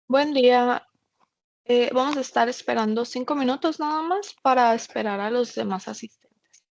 Buen día. Vamos a estar esperando 5 minutos nada más para esperar a los demás asistentes.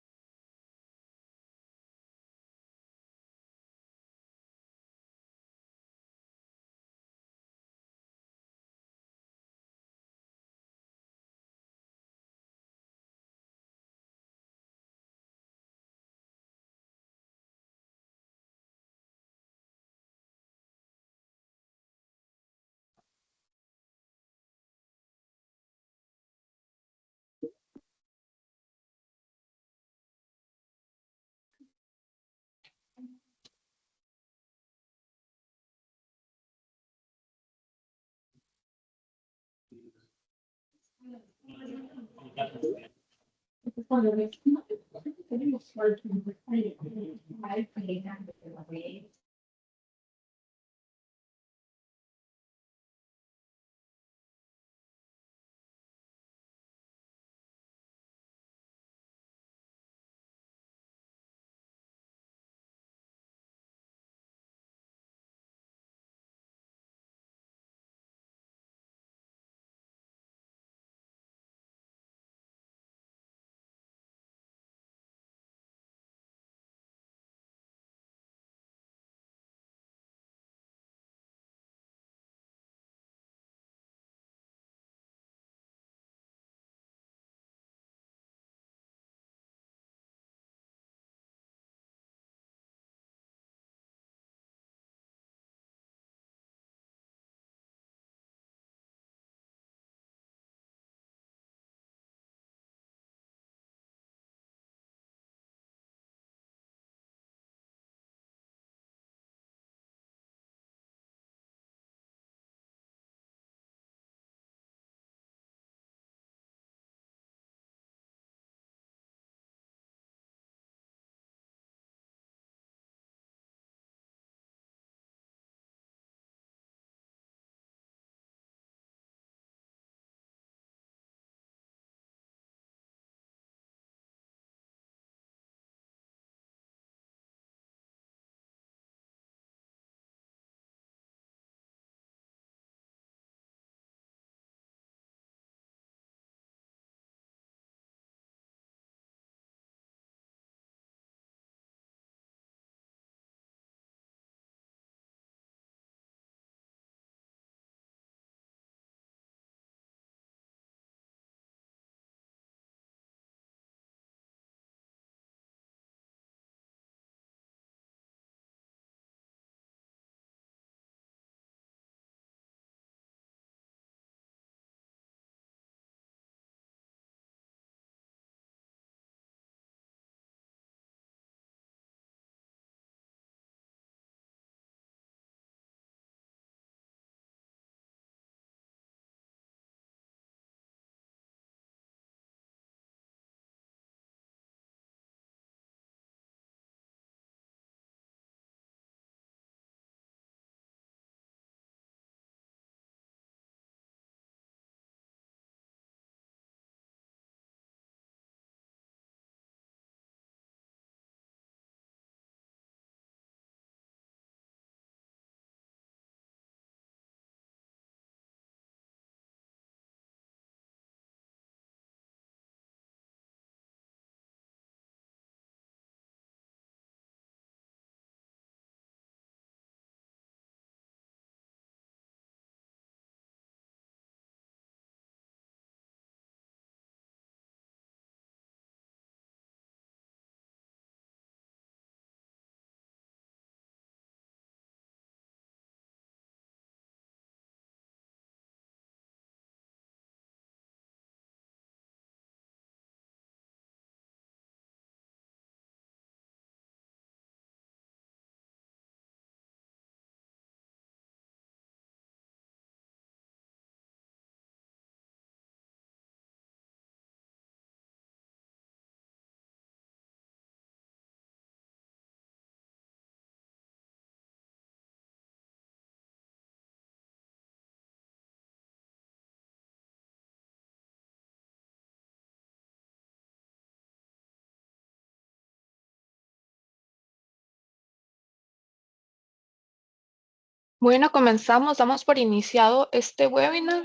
Bueno, comenzamos, damos por iniciado este webinar.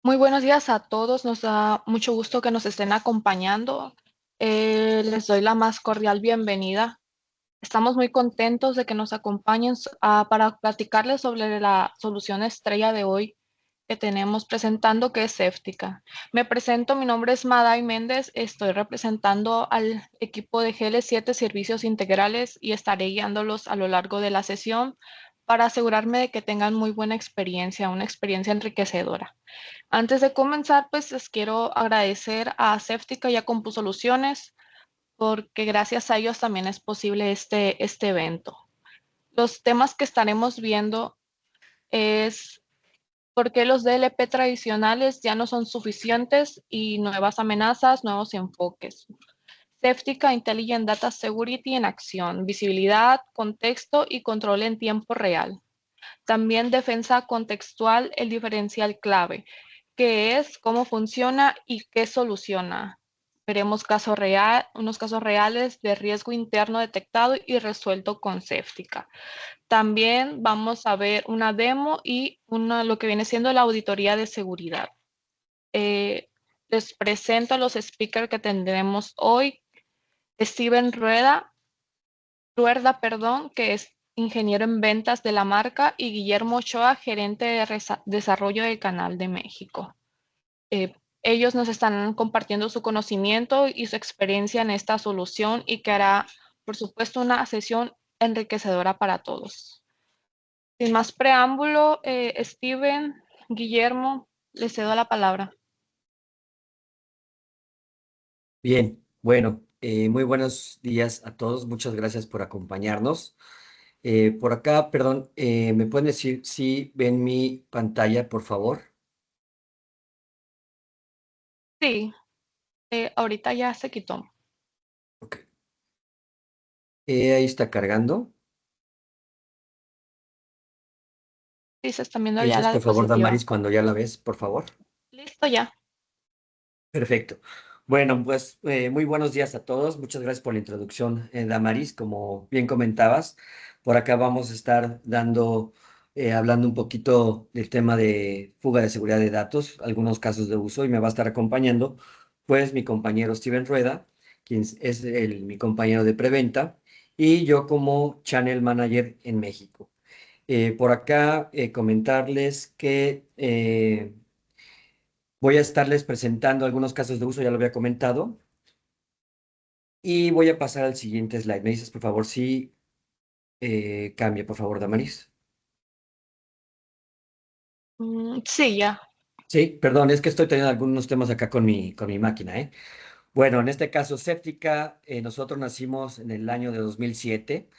Muy buenos días a todos, nos da mucho gusto que nos estén acompañando. Les doy la más cordial bienvenida. Estamos muy contentos de que nos acompañen para platicarles sobre la solución estrella de hoy que tenemos presentando, que es Séptica. Me presento, mi nombre es Maday Méndez, estoy representando al equipo de GL7 Servicios Integrales y estaré guiándolos a lo largo de la sesión para asegurarme de que tengan muy buena experiencia, una experiencia enriquecedora. Antes de comenzar, pues les quiero agradecer a Séptica y a CompuSoluciones porque gracias a ellos también es posible este evento. Los temas que estaremos viendo es por qué los DLP tradicionales ya no son suficientes y nuevas amenazas, nuevos enfoques. Safetica Intelligent Data Security en acción, visibilidad, contexto y control en tiempo real. También defensa contextual, el diferencial clave, qué es, cómo funciona y qué soluciona. Veremos unos casos reales de riesgo interno detectado y resuelto con Safetica. También vamos a ver una demo y lo que viene siendo la auditoría de seguridad. Les presento a los speakers que tendremos hoy. Steven Ruerda, que es ingeniero en ventas de la marca, y Guillermo Ochoa, gerente de desarrollo del Canal de México. Ellos nos están compartiendo su conocimiento y su experiencia en esta solución y que hará, por supuesto, una sesión enriquecedora para todos. Sin más preámbulo, Steven, Guillermo, les cedo la palabra. Bien, bueno, muy buenos días a todos. Muchas gracias por acompañarnos. Por acá, perdón, ¿me pueden decir si ven mi pantalla, por favor? Sí, ahorita ya se quitó. Ok. Ahí está cargando. Sí, se están viendo ¿Me ya dices, la por favor, diapositiva. Damaris, cuando ya la ves, por favor? Listo ya. Perfecto. Bueno, pues muy buenos días a todos. Muchas gracias por la introducción, Damaris. Como bien comentabas, por acá vamos a estar hablando un poquito del tema de fuga de seguridad de datos, algunos casos de uso, y me va a estar acompañando, pues, mi compañero Steven Rueda, quien es mi compañero de preventa, y yo como Channel Manager en México. Por acá comentarles que voy a estarles presentando algunos casos de uso, ya lo había comentado, y voy a pasar al siguiente slide. Me dices, por favor, si cambia, por favor, Damaris. Sí, ya. Sí, perdón, es que estoy teniendo algunos temas acá con mi máquina, ¿eh? Bueno, en este caso, Séptica, nosotros nacimos en el año de 2007.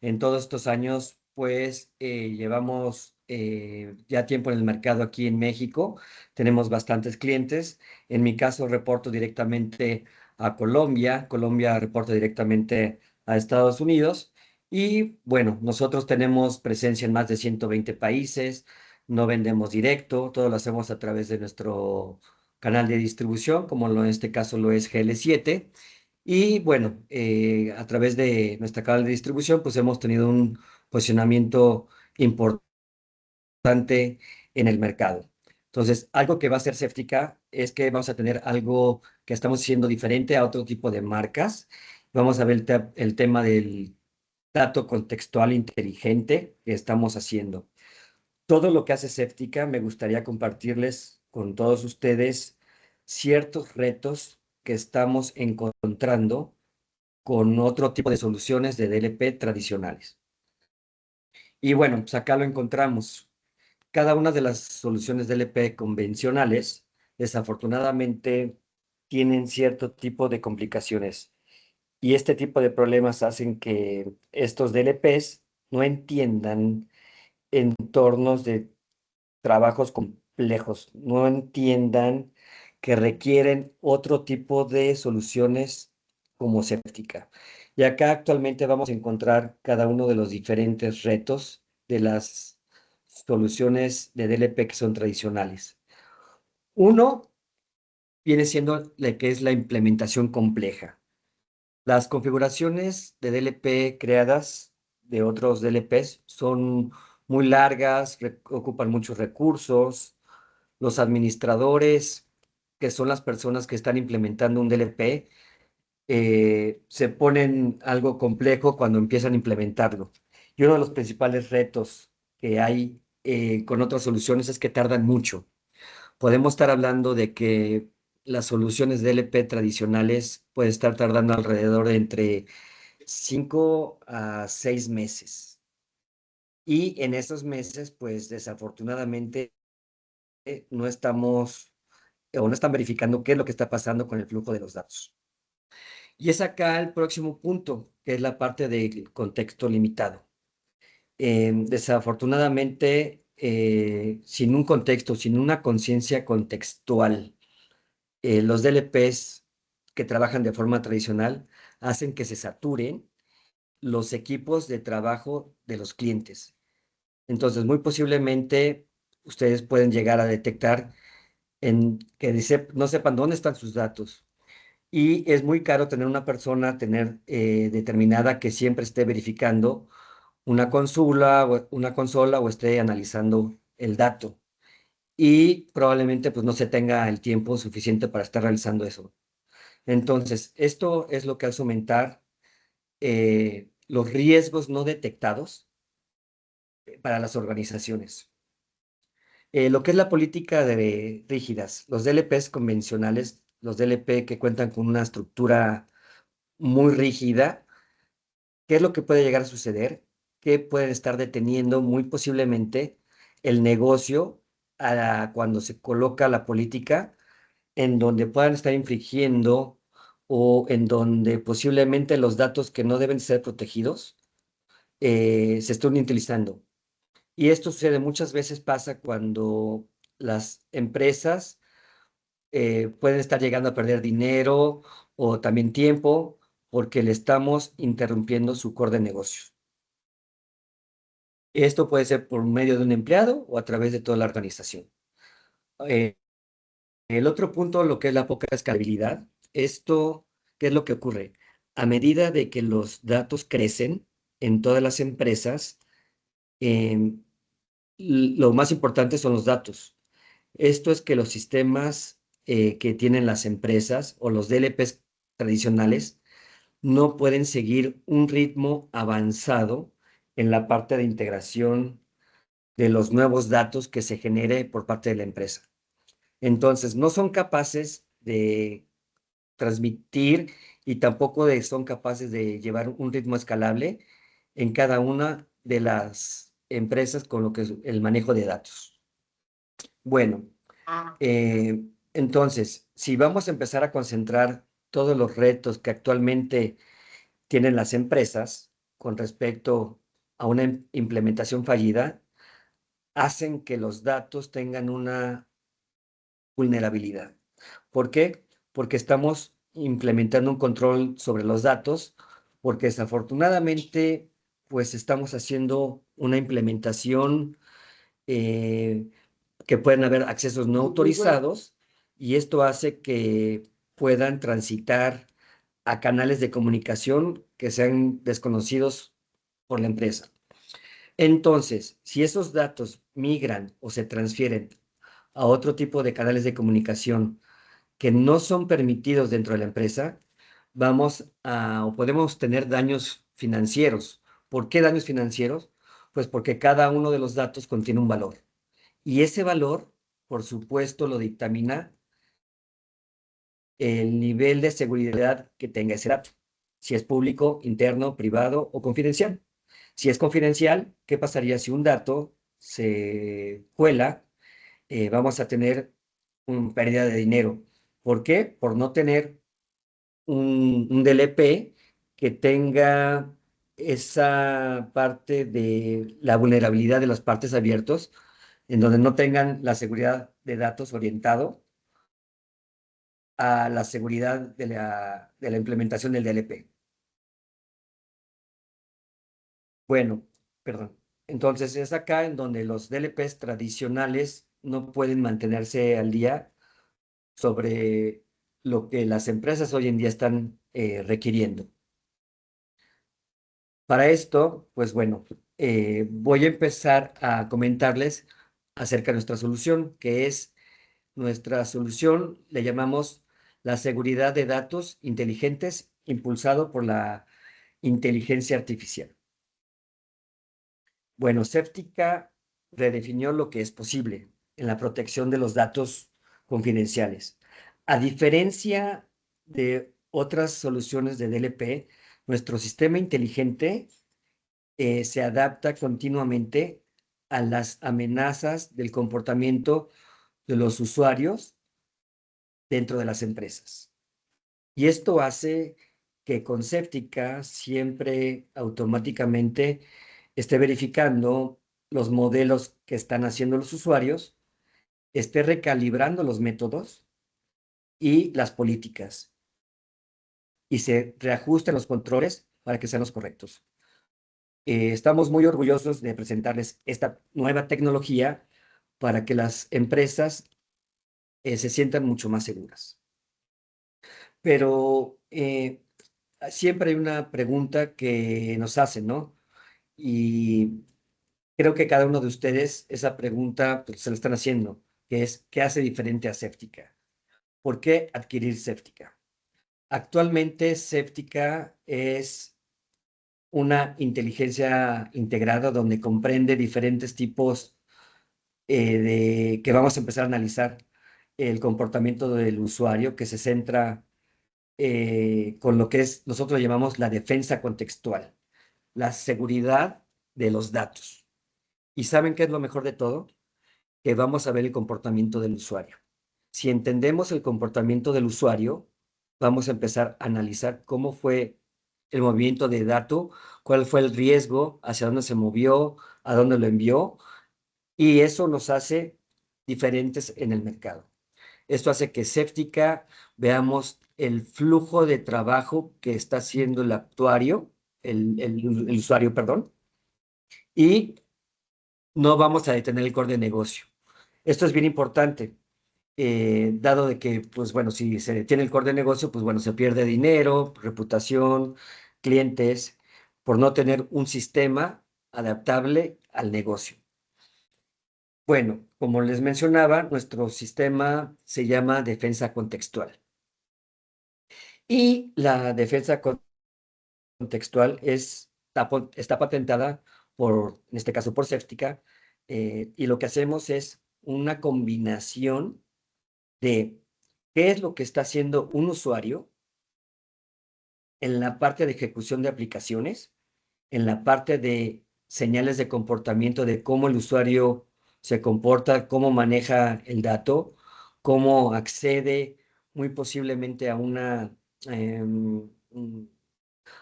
En todos estos años, pues, llevamos ya tiempo en el mercado aquí en México. Tenemos bastantes clientes. En mi caso, reporto directamente a Colombia. Colombia reporta directamente a Estados Unidos. Y bueno, nosotros tenemos presencia en más de 120 países. No vendemos directo, todo lo hacemos a través de nuestro canal de distribución, como en este caso lo es GL7. Y bueno, a través de nuestra canal de distribución, pues hemos tenido un posicionamiento importante en el mercado. Entonces, algo que va a ser Seftica es que vamos a tener algo que estamos haciendo diferente a otro tipo de marcas. Vamos a ver el tema del dato contextual inteligente que estamos haciendo. Todo lo que hace Séptica, me gustaría compartirles con todos ustedes ciertos retos que estamos encontrando con otro tipo de soluciones de DLP tradicionales. Y bueno, pues acá lo encontramos. Cada una de las soluciones DLP convencionales, desafortunadamente, tienen cierto tipo de complicaciones. Y este tipo de problemas hacen que estos DLPs no entiendan entornos de trabajos complejos, no entiendan que requieren otro tipo de soluciones como séptica. Y acá actualmente vamos a encontrar cada uno de los diferentes retos de las soluciones de DLP que son tradicionales. Uno viene siendo la que es la implementación compleja. Las configuraciones de DLP creadas de otros DLPs son muy largas, ocupan muchos recursos. Los administradores, que son las personas que están implementando un DLP, se ponen algo complejo cuando empiezan a implementarlo. Y uno de los principales retos que hay con otras soluciones es que tardan mucho. Podemos estar hablando de que las soluciones DLP tradicionales pueden estar tardando alrededor de entre 5 a 6 meses. Y en esos meses, pues desafortunadamente no estamos o no están verificando qué es lo que está pasando con el flujo de los datos. Y es acá el próximo punto, que es la parte del contexto limitado. Desafortunadamente, sin un contexto, sin una conciencia contextual, los DLPs que trabajan de forma tradicional hacen que se saturen los equipos de trabajo de los clientes. Entonces, muy posiblemente ustedes pueden llegar a detectar que no sepan dónde están sus datos. Y es muy caro tener una persona, tener determinada que siempre esté verificando una consola o esté analizando el dato. Y probablemente pues no se tenga el tiempo suficiente para estar realizando eso. Entonces, esto es lo que hace aumentar los riesgos no detectados para las organizaciones. Lo que es la política de rígidas, los DLPs convencionales, los DLP que cuentan con una estructura muy rígida, ¿qué es lo que puede llegar a suceder? Que pueden estar deteniendo muy posiblemente el negocio cuando se coloca la política en donde puedan estar infringiendo o en donde posiblemente los datos que no deben ser protegidos se estén utilizando. Y esto sucede muchas veces, pasa cuando las empresas pueden estar llegando a perder dinero o también tiempo porque le estamos interrumpiendo su core de negocios. Esto puede ser por medio de un empleado o a través de toda la organización. Eh, el otro punto, lo que es la poca escalabilidad, esto, ¿qué es lo que ocurre? A medida de que los datos crecen en todas las empresas, em, lo más importante son los datos. Esto es que los sistemas que tienen las empresas o los DLPs tradicionales no pueden seguir un ritmo avanzado en la parte de integración de los nuevos datos que se genere por parte de la empresa. Entonces, no son capaces de transmitir y tampoco son capaces de llevar un ritmo escalable en cada una de las empresas con lo que es el manejo de datos. Bueno, entonces, si vamos a empezar a concentrar todos los retos que actualmente tienen las empresas con respecto a una implementación fallida, hacen que los datos tengan una vulnerabilidad. ¿Por qué? Porque estamos implementando un control sobre los datos, porque desafortunadamente, pues estamos haciendo una implementación eh, que pueden haber accesos no autorizados y esto hace que puedan transitar a canales de comunicación que sean desconocidos por la empresa. Entonces, si esos datos migran o se transfieren a otro tipo de canales de comunicación que no son permitidos dentro de la empresa, o podemos tener daños financieros. ¿Por qué daños financieros? Pues porque cada uno de los datos contiene un valor. Y ese valor, por supuesto, lo dictamina el nivel de seguridad que tenga ese dato. Si es público, interno, privado o confidencial. Si es confidencial, ¿qué pasaría si un dato se cuela? Vamos a tener una pérdida de dinero. ¿Por qué? Por no tener un DLP que tenga esa parte de la vulnerabilidad de las partes abiertos, en donde no tengan la seguridad de datos orientado a la seguridad de la implementación del DLP. Bueno, perdón. Entonces es acá en donde los DLPs tradicionales no pueden mantenerse al día sobre lo que las empresas hoy en día están requiriendo. Para esto, pues bueno, voy a empezar a comentarles acerca de nuestra solución, que es nuestra solución, le llamamos la seguridad de datos inteligentes impulsado por la inteligencia artificial. Bueno, Séptica redefinió lo que es posible en la protección de los datos confidenciales. A diferencia de otras soluciones de DLP, nuestro sistema inteligente se adapta continuamente a las amenazas del comportamiento de los usuarios dentro de las empresas. Y esto hace que con Séptica siempre automáticamente esté verificando los modelos que están haciendo los usuarios, esté recalibrando los métodos y las políticas y se reajusten los controles para que sean los correctos. Estamos muy orgullosos de presentarles esta nueva tecnología para que las empresas se sientan mucho más seguras. Pero siempre hay una pregunta que nos hacen, ¿no? Y creo que cada uno de ustedes esa pregunta pues, se la están haciendo, que es, ¿qué hace diferente a Séptica? ¿Por qué adquirir Séptica? Actualmente Séptica es una inteligencia integrada donde comprende diferentes tipos que vamos a empezar a analizar el comportamiento del usuario que se centra con lo que es, nosotros llamamos la defensa contextual, la seguridad de los datos. ¿Y saben qué es lo mejor de todo? Que vamos a ver el comportamiento del usuario. Si entendemos el comportamiento del usuario, vamos a empezar a analizar cómo fue el movimiento de dato, cuál fue el riesgo, hacia dónde se movió, a dónde lo envió, y eso nos hace diferentes en el mercado. Esto hace que Séptica veamos el flujo de trabajo que está haciendo el actuario, el usuario, perdón, y no vamos a detener el core de negocio. Esto es bien importante, dado de que, pues bueno, si se detiene el core de negocio, pues bueno, se pierde dinero, reputación, clientes, por no tener un sistema adaptable al negocio. Bueno, como les mencionaba, nuestro sistema se llama defensa contextual. Y la defensa contextual está patentada en este caso por Séptica, y lo que hacemos es una combinación de qué es lo que está haciendo un usuario en la parte de ejecución de aplicaciones, en la parte de señales de comportamiento de cómo el usuario se comporta, cómo maneja el dato, cómo accede muy posiblemente em,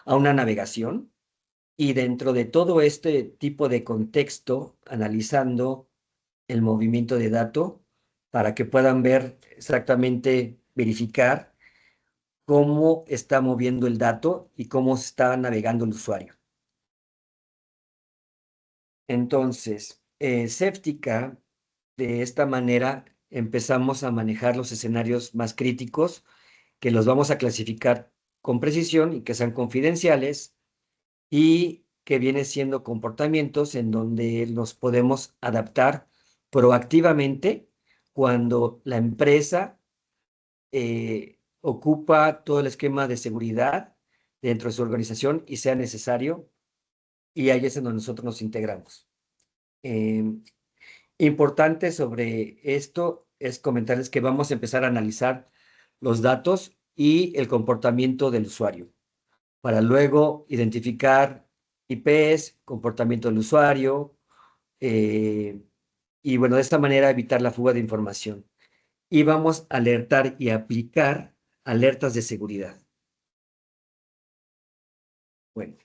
a una navegación. Y dentro de todo este tipo de contexto, analizando el movimiento de dato para que puedan ver exactamente, verificar cómo está moviendo el dato y cómo está navegando el usuario. Entonces, Séptica, de esta manera, empezamos a manejar los escenarios más críticos, que los vamos a clasificar con precisión y que sean confidenciales y que viene siendo comportamientos en donde nos podemos adaptar proactivamente cuando la empresa ocupa todo el esquema de seguridad dentro de su organización y sea necesario, y ahí es en donde nosotros nos integramos. Importante sobre esto es comentarles que vamos a empezar a analizar los datos y el comportamiento del usuario para luego identificar IPs, comportamiento del usuario, eh, y bueno, de esta manera evitar la fuga de información. Y vamos a alertar y aplicar alertas de seguridad. Bueno,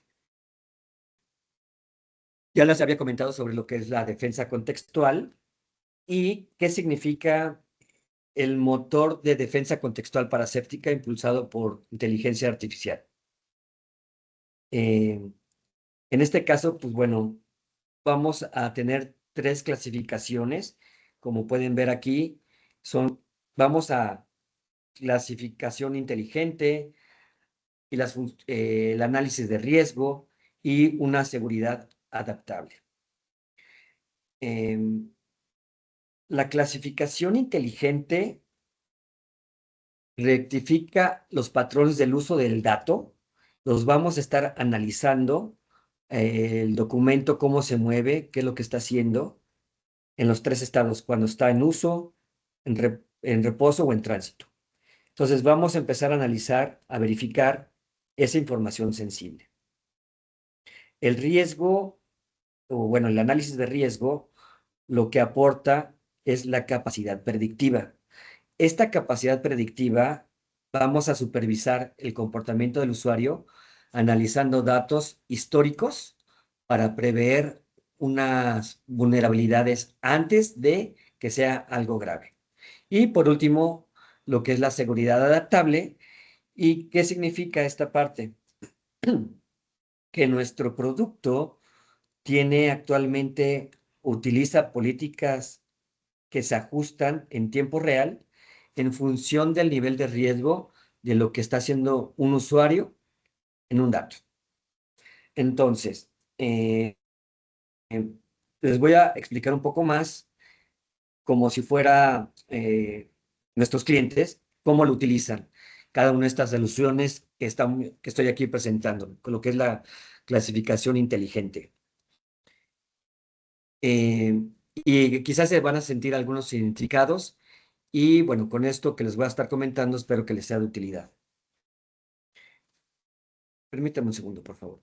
ya les había comentado sobre lo que es la defensa contextual y qué significa el motor de defensa contextual para Séptica impulsado por inteligencia artificial. En este caso, pues bueno, vamos a tener tres clasificaciones. Como pueden ver aquí, vamos a clasificación inteligente y el análisis de riesgo y una seguridad adaptable. La clasificación inteligente rectifica los patrones del uso del dato. Los vamos a estar analizando, el documento, cómo se mueve, qué es lo que está haciendo en los tres estados, cuando está en uso, en reposo o en tránsito. Entonces vamos a empezar a analizar, a verificar esa información sensible. El riesgo, o bueno, el análisis de riesgo, lo que aporta es la capacidad predictiva. Esta capacidad predictiva, vamos a supervisar el comportamiento del usuario analizando datos históricos para prever unas vulnerabilidades antes de que sea algo grave. Y por último, lo que es la seguridad adaptable. ¿Y qué significa esta parte? Que nuestro producto tiene actualmente, utiliza políticas que se ajustan en tiempo real en función del nivel de riesgo de lo que está haciendo un usuario en un dato. Entonces, les voy a explicar un poco más como si fuera nuestros clientes, cómo lo utilizan cada una de estas soluciones que estoy aquí presentando, con lo que es la clasificación inteligente. Y quizás se van a sentir algunos identificados y bueno, con esto que les voy a estar comentando, espero que les sea de utilidad. Permítame un segundo, por favor.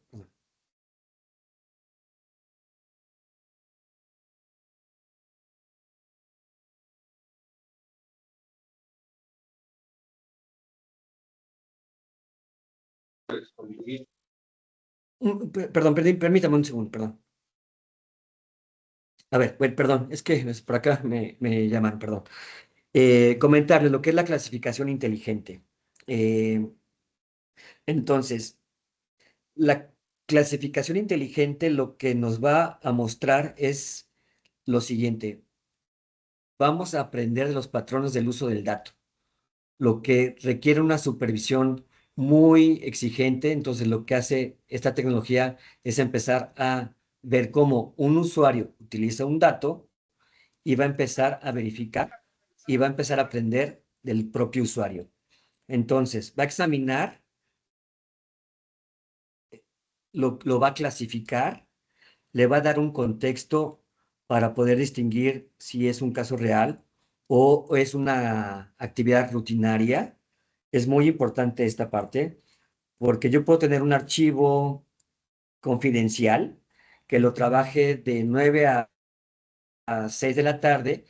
Perdón, permítame un segundo, perdón. A ver, bueno, perdón, es que por acá me llaman, perdón. Comentarles lo que es la clasificación inteligente. Eh, entonces, la clasificación inteligente lo que nos va a mostrar es lo siguiente. Vamos a aprender de los patrones del uso del dato, lo que requiere una supervisión muy exigente. Entonces, lo que hace esta tecnología es empezar a ver cómo un usuario utiliza un dato y va a empezar a verificar y va a empezar a aprender del propio usuario. Entonces, va a examinar, lo va a clasificar, le va a dar un contexto para poder distinguir si es un caso real o es una actividad rutinaria. Es muy importante esta parte porque yo puedo tener un archivo confidencial que lo trabaje de 9 a 6 de la tarde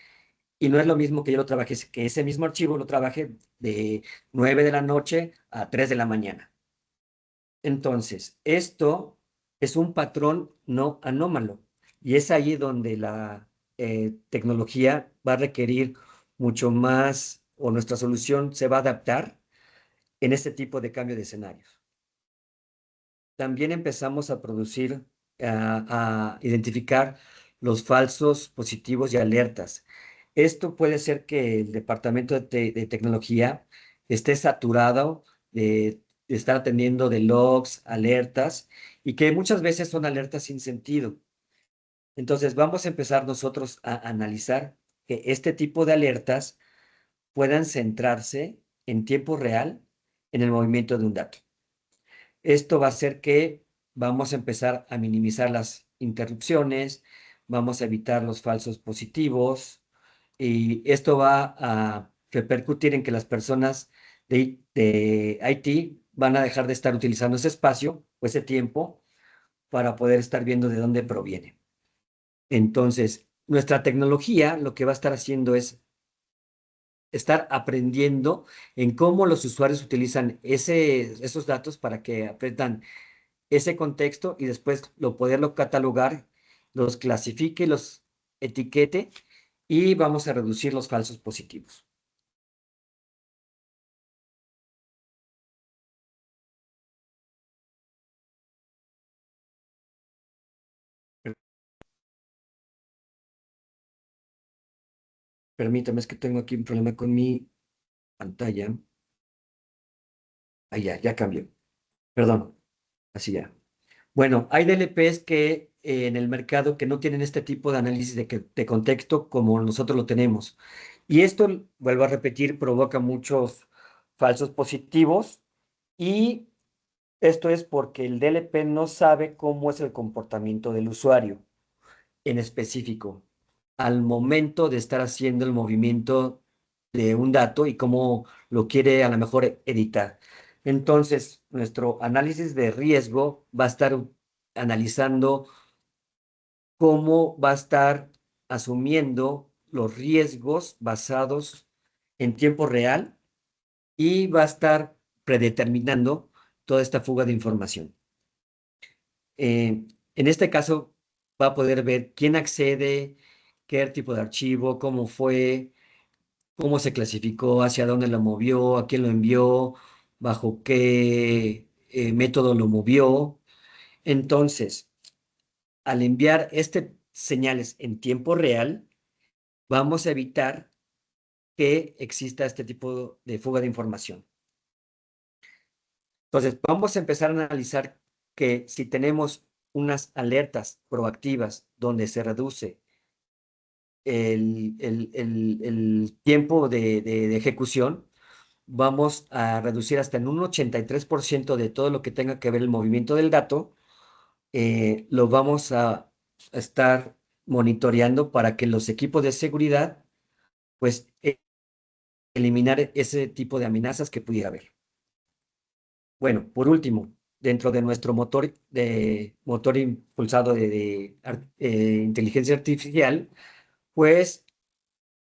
y no es lo mismo que yo lo trabaje, que ese mismo archivo lo trabaje de 9 de la noche a 3 de la mañana. Entonces, esto es un patrón no anómalo y es ahí donde la tecnología va a requerir mucho más o nuestra solución se va a adaptar en este tipo de cambio de escenarios. También empezamos a producir, a identificar los falsos positivos y alertas. Esto puede ser que el departamento de tecnología esté saturado de estar atendiendo de logs, alertas, y que muchas veces son alertas sin sentido. Entonces, vamos a empezar nosotros a analizar que este tipo de alertas puedan centrarse en tiempo real en el movimiento de un dato. Esto va a hacer que vamos a empezar a minimizar las interrupciones, vamos a evitar los falsos positivos y esto va a repercutir en que las personas de IT van a dejar de estar utilizando ese espacio o ese tiempo para poder estar viendo de dónde proviene. Entonces, nuestra tecnología lo que va a estar haciendo es estar aprendiendo en cómo los usuarios utilizan esos datos para que aprendan ese contexto y después poderlo catalogar, los clasifique, los etiquete y vamos a reducir los falsos positivos. Permítame, es que tengo aquí un problema con mi pantalla. Ahí ya cambió. Perdón, así ya. Bueno, hay DLPs que en el mercado que no tienen este tipo de análisis de contexto como nosotros lo tenemos. Y esto, vuelvo a repetir, provoca muchos falsos positivos y esto es porque el DLP no sabe cómo es el comportamiento del usuario en específico al momento de estar haciendo el movimiento de un dato y cómo lo quiere a lo mejor editar. Entonces, nuestro análisis de riesgo va a estar analizando cómo va a estar asumiendo los riesgos basados en tiempo real y va a estar predeterminando toda esta fuga de información. En este caso, va a poder ver quién accede, qué tipo de archivo, cómo fue, cómo se clasificó, hacia dónde lo movió, a quién lo envió, bajo qué método lo movió. Entonces, al enviar este señales en tiempo real, vamos a evitar que exista este tipo de fuga de información. Entonces, vamos a empezar a analizar que si tenemos unas alertas proactivas donde se reduce el tiempo de ejecución, vamos a reducir hasta en un 83% de todo lo que tenga que ver el movimiento del dato, lo vamos a estar monitoreando para que los equipos de seguridad, pues, eliminar ese tipo de amenazas que pudiera haber. Bueno, por último, dentro de nuestro motor impulsado de inteligencia artificial, pues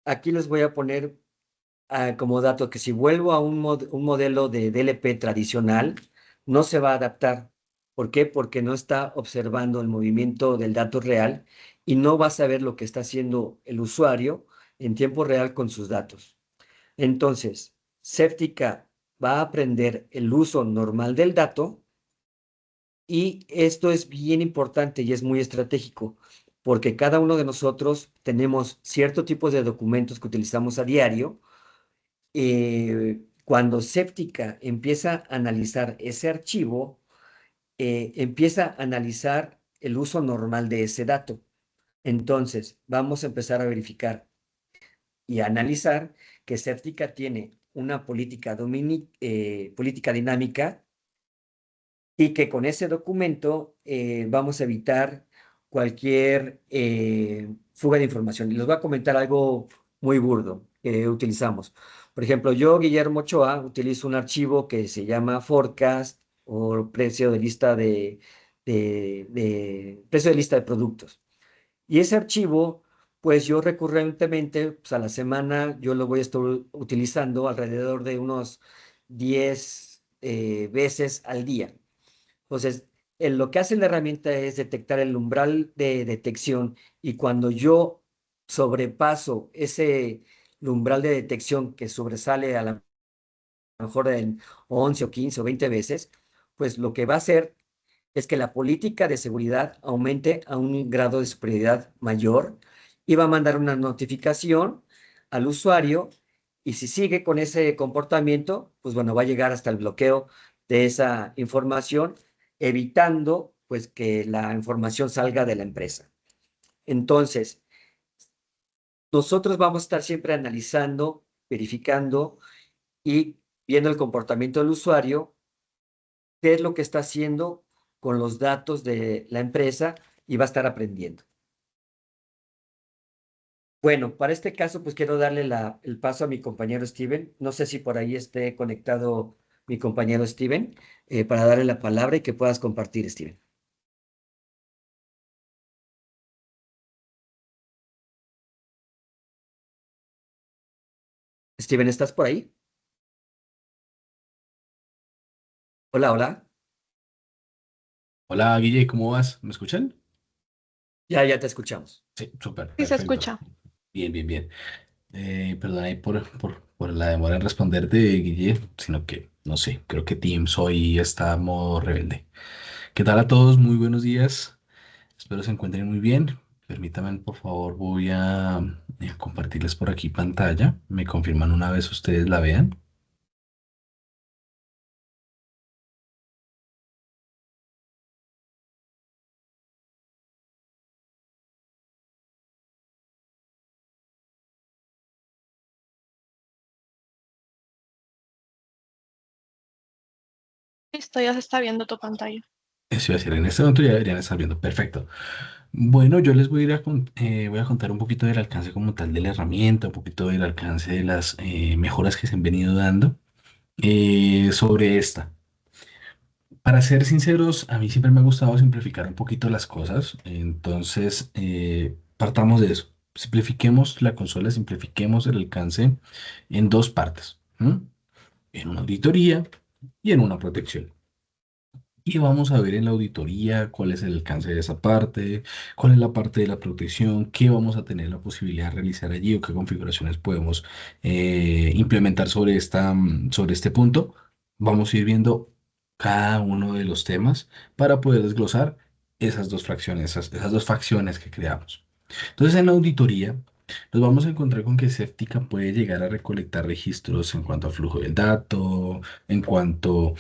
aquí les voy a poner como dato que si vuelvo a un modelo de DLP tradicional, no se va a adaptar. ¿Por qué? Porque no está observando el movimiento del dato real y no va a saber lo que está haciendo el usuario en tiempo real con sus datos. Entonces, Séptica va a aprender el uso normal del dato y esto es bien importante y es muy estratégico porque cada uno de nosotros tenemos cierto tipo de documentos que utilizamos a diario. Cuando Séptica empieza a analizar ese archivo, empieza a analizar el uso normal de ese dato. Entonces, vamos a empezar a verificar y a analizar que Séptica tiene una política dinámica y que con ese documento vamos a evitar cualquier fuga de información. Y les voy a comentar algo muy burdo que utilizamos. Por ejemplo, yo, Guillermo Ochoa, utilizo un archivo que se llama forecast o precio de lista precio de lista de productos. Y ese archivo, pues yo recurrentemente, pues a la semana, yo lo voy a estar utilizando alrededor de unos 10 veces al día. Entonces, lo que hace la herramienta es detectar el umbral de detección y cuando yo sobrepaso ese umbral de detección que sobresale a lo mejor en 11 o 15 o 20 veces, pues lo que va a hacer es que la política de seguridad aumente a un grado de superioridad mayor y va a mandar una notificación al usuario y si sigue con ese comportamiento, pues bueno, va a llegar hasta el bloqueo de esa información, evitando pues que la información salga de la empresa. Entonces, nosotros vamos a estar siempre analizando, verificando y viendo el comportamiento del usuario, qué es lo que está haciendo con los datos de la empresa y va a estar aprendiendo. Bueno, para este caso, pues quiero darle el paso a mi compañero Steven. No sé si por ahí esté conectado mi compañero Steven, para darle la palabra y que puedas compartir, Steven. Steven, ¿estás por ahí? Hola, hola. Hola Guille, ¿cómo vas? ¿Me escuchan? Ya te escuchamos. Sí, súper, Sí se perfecto. escucha. Bien, bien, bien. Perdona ahí por la demora en responderte, Guille, sino que, no sé, creo que Teams hoy está en modo rebelde. ¿Qué tal a todos? Muy buenos días. Espero se encuentren muy bien. Permítanme, por favor, voy a compartirles por aquí pantalla. Me confirman una vez ustedes la vean. Listo, ya se está viendo tu pantalla. Eso iba a decir, en este momento ya deberían estar viendo. Perfecto. Bueno, yo les voy a voy a contar un poquito del alcance como tal de la herramienta, un poquito del alcance de las mejoras que se han venido dando sobre esta. Para ser sinceros, a mí siempre me ha gustado simplificar un poquito las cosas, entonces partamos de eso. Simplifiquemos la consola, simplifiquemos el alcance en dos partes, ¿m? En una auditoría y en una protección. Y vamos a ver en la auditoría cuál es el alcance de esa parte, cuál es la parte de la protección, qué vamos a tener la posibilidad de realizar allí o qué configuraciones podemos implementar sobre sobre este punto. Vamos a ir viendo cada uno de los temas para poder desglosar esas dos fracciones, esas dos facciones que creamos. Entonces, en la auditoría, nos vamos a encontrar con que Séptica puede llegar a recolectar registros en cuanto a flujo del dato, en cuanto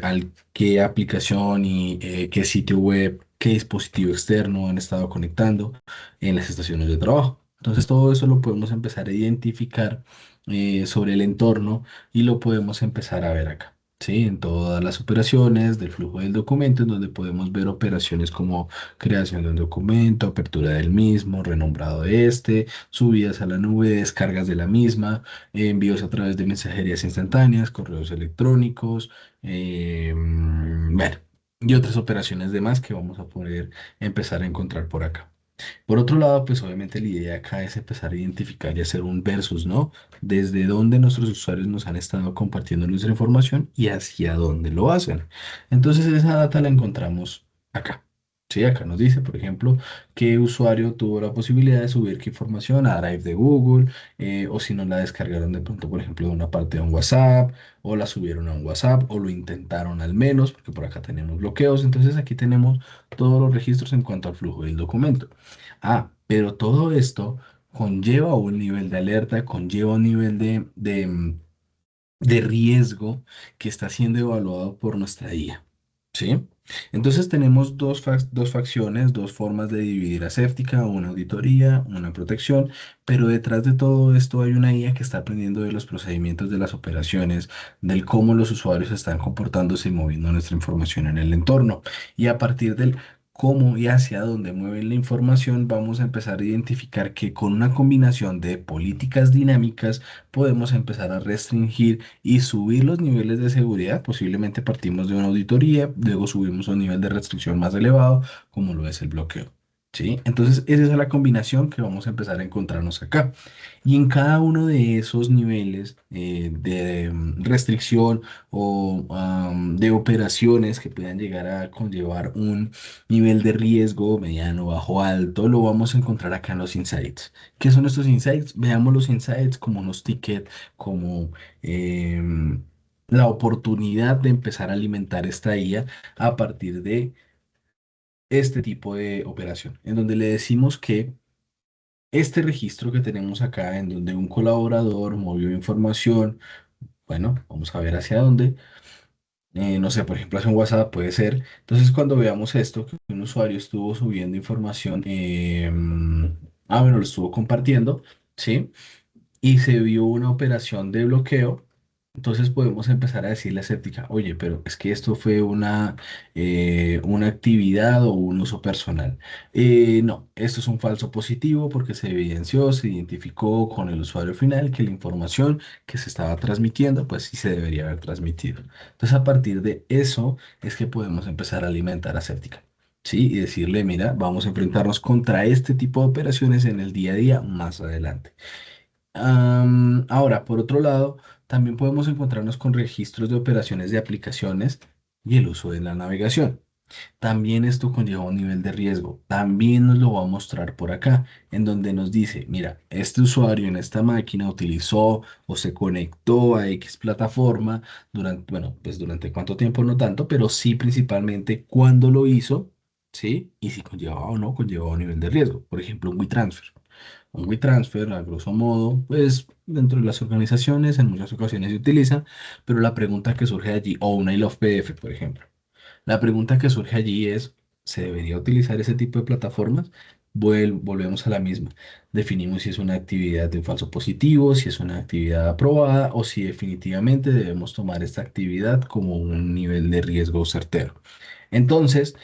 al qué aplicación y qué sitio web, qué dispositivo externo han estado conectando en las estaciones de trabajo. Entonces, todo eso lo podemos empezar a identificar sobre el entorno y lo podemos empezar a ver acá. Sí, en todas las operaciones del flujo del documento, en donde podemos ver operaciones como creación de un documento, apertura del mismo, renombrado de este, subidas a la nube, descargas de la misma, envíos a través de mensajerías instantáneas, correos electrónicos, bueno, y otras operaciones demás que vamos a poder empezar a encontrar por acá. Por otro lado, pues obviamente la idea acá es empezar a identificar y hacer un versus, ¿no? Desde dónde nuestros usuarios nos han estado compartiendo nuestra información y hacia dónde lo hacen. Entonces esa data la encontramos acá. Sí, acá nos dice, por ejemplo, qué usuario tuvo la posibilidad de subir qué información a Drive de Google, o si no la descargaron de pronto, por ejemplo, de una parte de un WhatsApp, o la subieron a un WhatsApp, o lo intentaron al menos, porque por acá tenemos bloqueos. Entonces aquí tenemos todos los registros en cuanto al flujo del documento. Ah, pero todo esto conlleva un nivel de alerta, conlleva un nivel de riesgo que está siendo evaluado por nuestra IA. ¿Sí? Entonces tenemos dos facciones, dos formas de dividir aséptica, una auditoría, una protección, pero detrás de todo esto hay una IA que está aprendiendo de los procedimientos de las operaciones, del cómo los usuarios están comportándose y moviendo nuestra información en el entorno. Y a partir del cómo y hacia dónde mueven la información, vamos a empezar a identificar que con una combinación de políticas dinámicas podemos empezar a restringir y subir los niveles de seguridad. Posiblemente partimos de una auditoría, luego subimos a un nivel de restricción más elevado, como lo es el bloqueo. ¿Sí? Entonces, esa es la combinación que vamos a empezar a encontrarnos acá. Y en cada uno de esos niveles de restricción o de operaciones que puedan llegar a conllevar un nivel de riesgo mediano, bajo, alto, lo vamos a encontrar acá en los insights. ¿Qué son estos insights? Veamos los insights como unos tickets, como la oportunidad de empezar a alimentar esta IA a partir de este tipo de operación, en donde le decimos que este registro que tenemos acá, en donde un colaborador movió información, bueno, vamos a ver hacia dónde. No sé, por ejemplo, hacia un WhatsApp puede ser. Entonces, cuando veamos esto, que un usuario estuvo subiendo información, bueno, lo estuvo compartiendo, ¿sí? Y se vio una operación de bloqueo, entonces podemos empezar a decirle a Séptica, oye, pero es que esto fue una actividad o un uso personal. No, esto es un falso positivo porque se evidenció, se identificó con el usuario final que la información que se estaba transmitiendo, pues sí se debería haber transmitido. Entonces, a partir de eso es que podemos empezar a alimentar a Séptica. Sí, y decirle, mira, vamos a enfrentarnos contra este tipo de operaciones en el día a día más adelante. Ahora, por otro lado, también podemos encontrarnos con registros de operaciones de aplicaciones y el uso de la navegación. También esto conlleva un nivel de riesgo. También nos lo va a mostrar por acá, en donde nos dice, mira, este usuario en esta máquina utilizó o se conectó a X plataforma durante, bueno, pues durante cuánto tiempo no tanto, pero sí principalmente cuándo lo hizo, ¿sí? Y si conllevaba o no conllevaba un nivel de riesgo. Por ejemplo, un WeTransfer. Un WeTransfer, a grosso modo, pues dentro de las organizaciones en muchas ocasiones se utiliza, pero la pregunta que surge allí, o una ILOF-PDF, por ejemplo, la pregunta que surge allí es, ¿se debería utilizar ese tipo de plataformas? volvemos a la misma. Definimos si es una actividad de un falso positivo, si es una actividad aprobada o si definitivamente debemos tomar esta actividad como un nivel de riesgo certero. Entonces,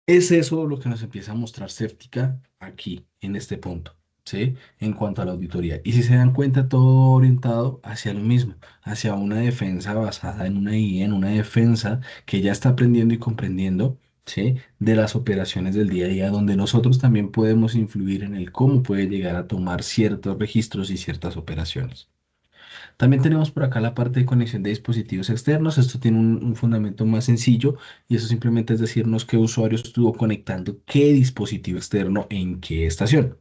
es eso lo que nos empieza a mostrar Séptica aquí, en este punto, ¿sí? En cuanto a la auditoría. Y si se dan cuenta, todo orientado hacia lo mismo, hacia una defensa basada en una IA, en una defensa que ya está aprendiendo y comprendiendo, ¿sí? De las operaciones del día a día, donde nosotros también podemos influir en el cómo puede llegar a tomar ciertos registros y ciertas operaciones. También tenemos por acá la parte de conexión de dispositivos externos. Esto tiene un fundamento más sencillo y eso simplemente es decirnos qué usuario estuvo conectando qué dispositivo externo en qué estación.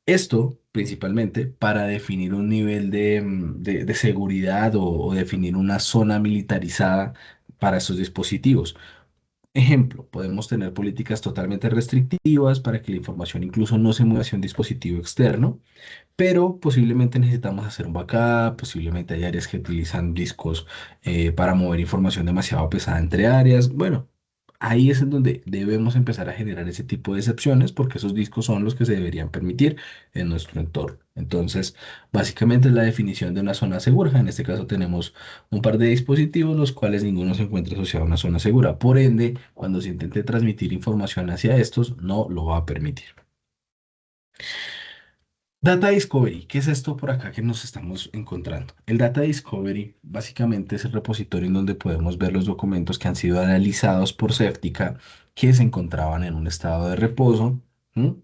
Esto principalmente para definir un nivel de seguridad o definir una zona militarizada para estos dispositivos. Ejemplo, podemos tener políticas totalmente restrictivas para que la información incluso no se mueva hacia un dispositivo externo, pero posiblemente necesitamos hacer un backup, posiblemente hay áreas que utilizan discos para mover información demasiado pesada entre áreas. Bueno, ahí es en donde debemos empezar a generar ese tipo de excepciones porque esos discos son los que se deberían permitir en nuestro entorno. Entonces, básicamente es la definición de una zona segura. En este caso tenemos un par de dispositivos los cuales ninguno se encuentra asociado a una zona segura. Por ende, cuando se intente transmitir información hacia estos, no lo va a permitir. Data Discovery, ¿qué es esto por acá que nos estamos encontrando? El Data Discovery básicamente es el repositorio en donde podemos ver los documentos que han sido analizados por Séptica que se encontraban en un estado de reposo. ¿M?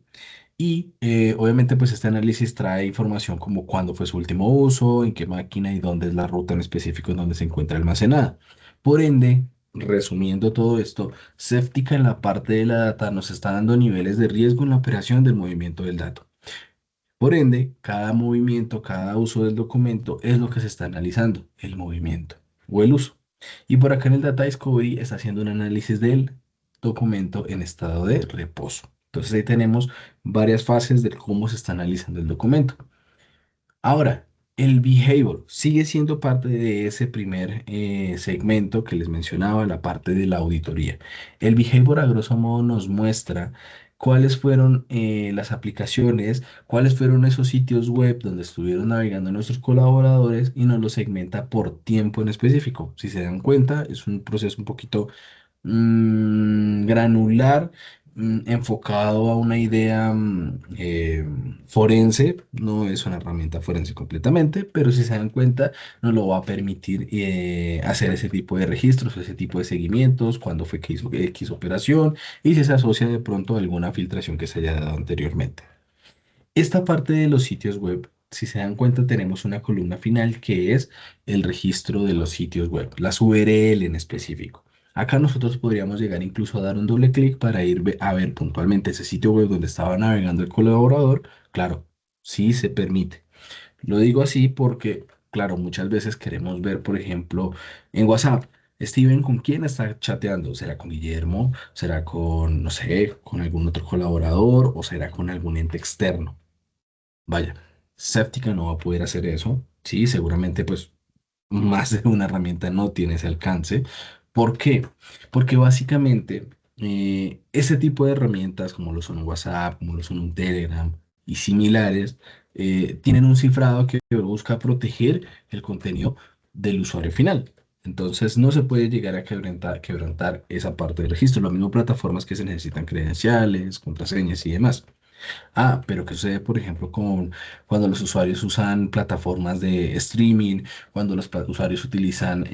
Y obviamente pues este análisis trae información como cuándo fue su último uso, en qué máquina y dónde es la ruta en específico en donde se encuentra almacenada. Por ende, resumiendo todo esto, Séptica en la parte de la data nos está dando niveles de riesgo en la operación del movimiento del dato. Por ende, cada movimiento, cada uso del documento es lo que se está analizando, el movimiento o el uso. Y por acá en el Data Discovery está haciendo un análisis del documento en estado de reposo. Entonces ahí tenemos varias fases de cómo se está analizando el documento. Ahora, el behavior sigue siendo parte de ese primer segmento que les mencionaba, la parte de la auditoría. El behavior a grosso modo nos muestra cuáles fueron las aplicaciones, cuáles fueron esos sitios web donde estuvieron navegando nuestros colaboradores y nos lo segmenta por tiempo en específico. Si se dan cuenta, es un proceso un poquito granular, enfocado a una idea forense. No es una herramienta forense completamente, pero si se dan cuenta, nos lo va a permitir hacer ese tipo de registros, ese tipo de seguimientos, cuando fue que hizo X operación y si se asocia de pronto a alguna filtración que se haya dado anteriormente. Esta parte de los sitios web, si se dan cuenta, tenemos una columna final que es el registro de los sitios web, las URL en específico. Acá nosotros podríamos llegar incluso a dar un doble clic para ir a ver puntualmente ese sitio web donde estaba navegando el colaborador. Claro, sí se permite. Lo digo así porque, claro, muchas veces queremos ver, por ejemplo, en WhatsApp, Steven, ¿con quién está chateando? ¿Será con Guillermo? ¿Será con, no sé, con algún otro colaborador o será con algún ente externo? Vaya, Séptica no va a poder hacer eso. Sí, seguramente pues más de una herramienta no tiene ese alcance. ¿Por qué? Porque básicamente ese tipo de herramientas como lo son un WhatsApp, como lo son un Telegram y similares, tienen un cifrado que busca proteger el contenido del usuario final. Entonces no se puede llegar a quebrantar esa parte del registro. Lo mismo plataformas que se necesitan credenciales, contraseñas y demás. Ah, pero ¿qué sucede, por ejemplo, con cuando los usuarios usan plataformas de streaming, cuando los usuarios utilizan,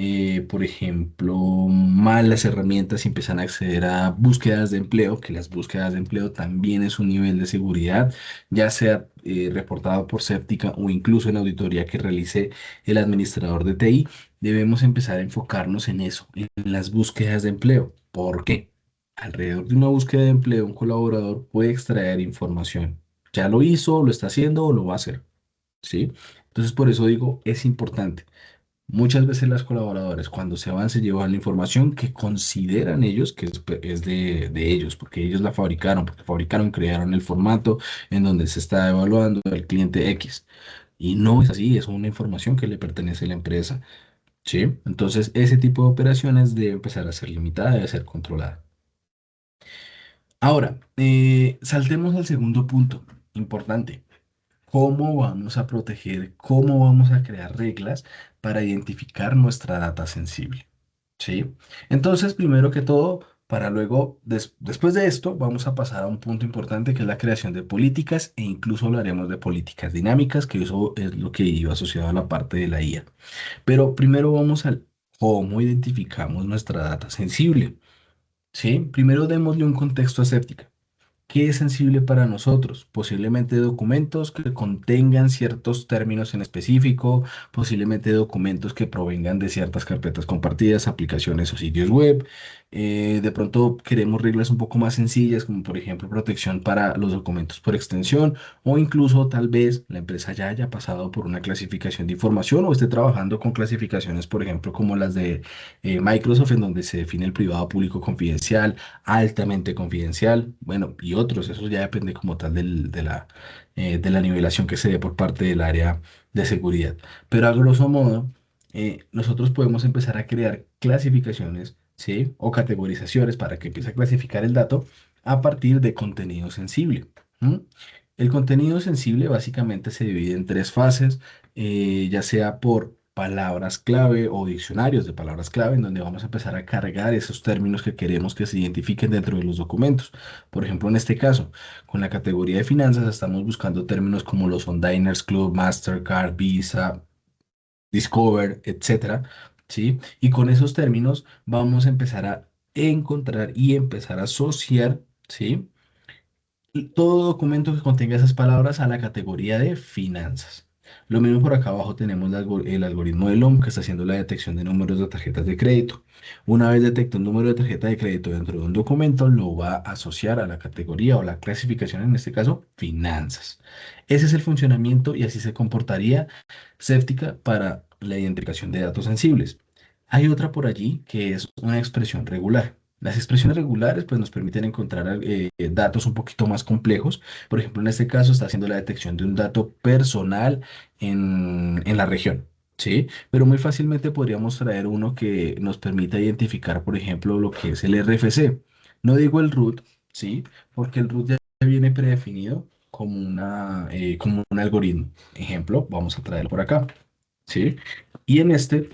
por ejemplo, malas herramientas y empiezan a acceder a búsquedas de empleo, que las búsquedas de empleo también es un nivel de seguridad, ya sea reportado por Séptica o incluso en auditoría que realice el administrador de TI, debemos empezar a enfocarnos en eso, en las búsquedas de empleo. ¿Por qué? Alrededor de una búsqueda de empleo, un colaborador puede extraer información. Ya lo hizo, lo está haciendo o lo va a hacer, ¿sí? Entonces, por eso digo, es importante. Muchas veces las colaboradoras, cuando se van, se llevan la información que consideran ellos que es de ellos, porque ellos la fabricaron, porque fabricaron, crearon el formato en donde se está evaluando al cliente X. Y no es así, es una información que le pertenece a la empresa, ¿sí? Entonces, ese tipo de operaciones debe empezar a ser limitada, debe ser controlada. Ahora, saltemos al segundo punto, importante. ¿Cómo vamos a proteger, cómo vamos a crear reglas para identificar nuestra data sensible? ¿Sí? Entonces, primero que todo, para luego, después de esto, vamos a pasar a un punto importante que es la creación de políticas e incluso hablaremos de políticas dinámicas, que eso es lo que iba asociado a la parte de la IA. Pero primero vamos al cómo identificamos nuestra data sensible. ¿Sí? Primero démosle un contexto aséptico. ¿Qué es sensible para nosotros? Posiblemente documentos que contengan ciertos términos en específico, posiblemente documentos que provengan de ciertas carpetas compartidas, aplicaciones o sitios web. De pronto queremos reglas un poco más sencillas, como por ejemplo protección para los documentos por extensión, o incluso tal vez la empresa ya haya pasado por una clasificación de información o esté trabajando con clasificaciones, por ejemplo, como las de Microsoft, en donde se define el privado público confidencial, altamente confidencial, bueno, y otros, eso ya depende como tal de la nivelación que se dé por parte del área de seguridad. Pero a grosso modo, nosotros podemos empezar a crear clasificaciones, ¿sí? O categorizaciones para que empiece a clasificar el dato a partir de contenido sensible. ¿M? El contenido sensible básicamente se divide en tres fases, ya sea por palabras clave o diccionarios de palabras clave, en donde vamos a empezar a cargar esos términos que queremos que se identifiquen dentro de los documentos. Por ejemplo, en este caso, con la categoría de finanzas estamos buscando términos como lo son Diners Club, Mastercard, Visa, Discover, etcétera, ¿sí? Y con esos términos vamos a empezar a encontrar y empezar a asociar, ¿sí? Todo documento que contenga esas palabras a la categoría de finanzas. Lo mismo por acá abajo tenemos el algoritmo de LOM que está haciendo la detección de números de tarjetas de crédito. Una vez detecta un número de tarjeta de crédito dentro de un documento, lo va a asociar a la categoría o la clasificación, en este caso, finanzas. Ese es el funcionamiento y así se comportaría Séptica para la identificación de datos sensibles. Hay otra por allí que es una expresión regular. Las expresiones regulares pues, nos permiten encontrar datos un poquito más complejos. Por ejemplo, en este caso está haciendo la detección de un dato personal en la región, ¿sí? Pero muy fácilmente podríamos traer uno que nos permita identificar, por ejemplo, lo que es el RFC. No digo el root, ¿sí? Porque el root ya viene predefinido como un algoritmo. Ejemplo, vamos a traerlo por acá, ¿sí? Y en este,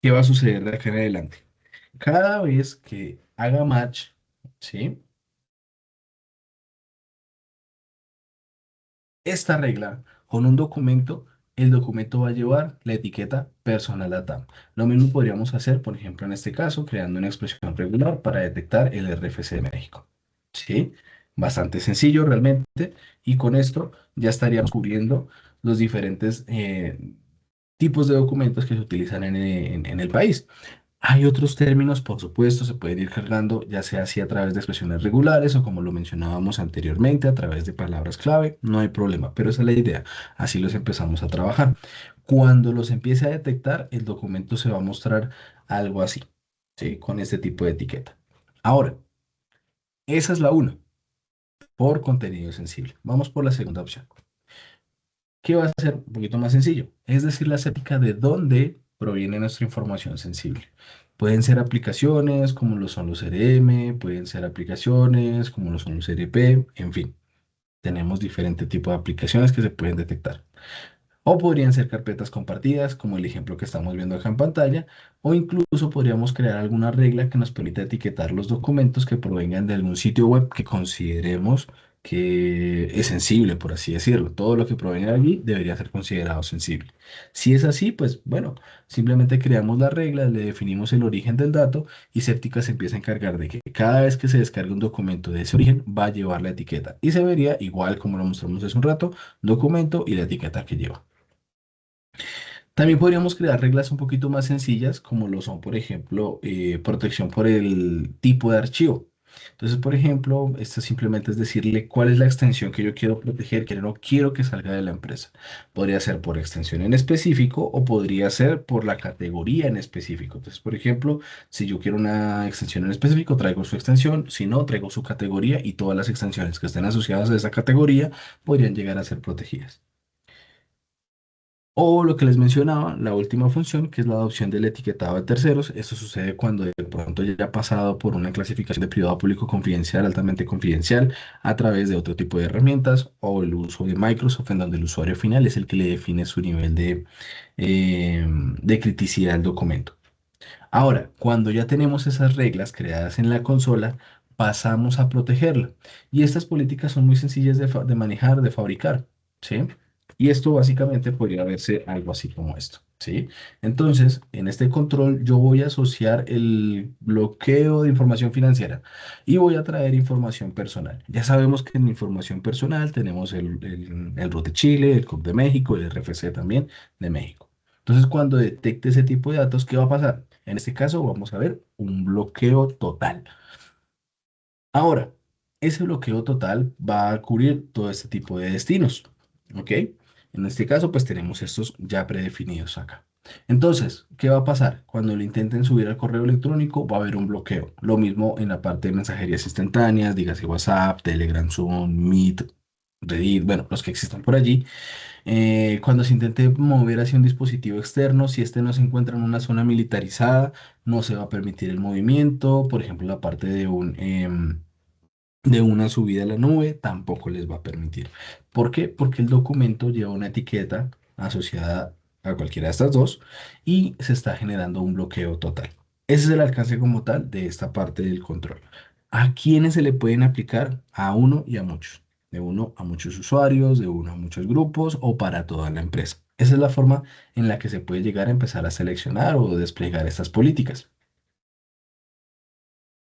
¿qué va a suceder de acá en adelante? Cada vez que haga match, ¿sí? Esta regla con un documento, el documento va a llevar la etiqueta personal data. Lo mismo podríamos hacer, por ejemplo, en este caso, creando una expresión regular para detectar el RFC de México. ¿Sí? Bastante sencillo realmente. Y con esto ya estaríamos cubriendo los diferentes tipos de documentos que se utilizan en el país. Hay otros términos, por supuesto, se pueden ir cargando, ya sea así a través de expresiones regulares o como lo mencionábamos anteriormente, a través de palabras clave, no hay problema, pero esa es la idea, así los empezamos a trabajar. Cuando los empiece a detectar, el documento se va a mostrar algo así, ¿sí? Con este tipo de etiqueta. Ahora, esa es la una, por contenido sensible. Vamos por la segunda opción. ¿Qué va a ser un poquito más sencillo? Es decir, la séptica de dónde proviene nuestra información sensible. Pueden ser aplicaciones como lo son los CRM, pueden ser aplicaciones como lo son los ERP, en fin, tenemos diferentes tipos de aplicaciones que se pueden detectar. O podrían ser carpetas compartidas, como el ejemplo que estamos viendo acá en pantalla, o incluso podríamos crear alguna regla que nos permita etiquetar los documentos que provengan de algún sitio web que consideremos que es sensible, por así decirlo. Todo lo que proviene de allí debería ser considerado sensible. Si es así, pues bueno, simplemente creamos la regla, le definimos el origen del dato y Séptica se empieza a encargar de que cada vez que se descargue un documento de ese origen va a llevar la etiqueta y se vería igual como lo mostramos hace un rato, documento y la etiqueta que lleva. También podríamos crear reglas un poquito más sencillas, como lo son, por ejemplo, protección por el tipo de archivo. Entonces, por ejemplo, esto simplemente es decirle cuál es la extensión que yo quiero proteger, que no quiero que salga de la empresa. Podría ser por extensión en específico o podría ser por la categoría en específico. Entonces, por ejemplo, si yo quiero una extensión en específico, traigo su extensión, si no, traigo su categoría y todas las extensiones que estén asociadas a esa categoría podrían llegar a ser protegidas. O lo que les mencionaba, la última función, que es la adopción del etiquetado de terceros. Esto sucede cuando de pronto ya ha pasado por una clasificación de privado público confidencial, altamente confidencial, a través de otro tipo de herramientas o el uso de Microsoft, en donde el usuario final es el que le define su nivel de criticidad del documento. Ahora, cuando ya tenemos esas reglas creadas en la consola, pasamos a protegerla. Y estas políticas son muy sencillas de manejar, de fabricar, ¿sí? Y esto básicamente podría verse algo así como esto, ¿sí? Entonces, en este control yo voy a asociar el bloqueo de información financiera y voy a traer información personal. Ya sabemos que en información personal tenemos el RUT de Chile, el CUP de México, el RFC también de México. Entonces, cuando detecte ese tipo de datos, ¿qué va a pasar? En este caso, vamos a ver un bloqueo total. Ahora, ese bloqueo total va a cubrir todo este tipo de destinos. ¿Ok? En este caso, pues tenemos estos ya predefinidos acá. Entonces, ¿qué va a pasar? Cuando lo intenten subir al correo electrónico, va a haber un bloqueo. Lo mismo en la parte de mensajerías instantáneas, dígase WhatsApp, Telegram, Zoom, Meet, Reddit, bueno, los que existan por allí. Cuando se intente mover hacia un dispositivo externo, si este no se encuentra en una zona militarizada, no se va a permitir el movimiento. Por ejemplo, la parte de una subida a la nube tampoco les va a permitir. ¿Por qué? Porque el documento lleva una etiqueta asociada a cualquiera de estas dos y se está generando un bloqueo total. Ese es el alcance como tal de esta parte del control. ¿A quiénes se le pueden aplicar? A uno y a muchos. De uno a muchos usuarios, de uno a muchos grupos o para toda la empresa. Esa es la forma en la que se puede llegar a empezar a seleccionar o desplegar estas políticas.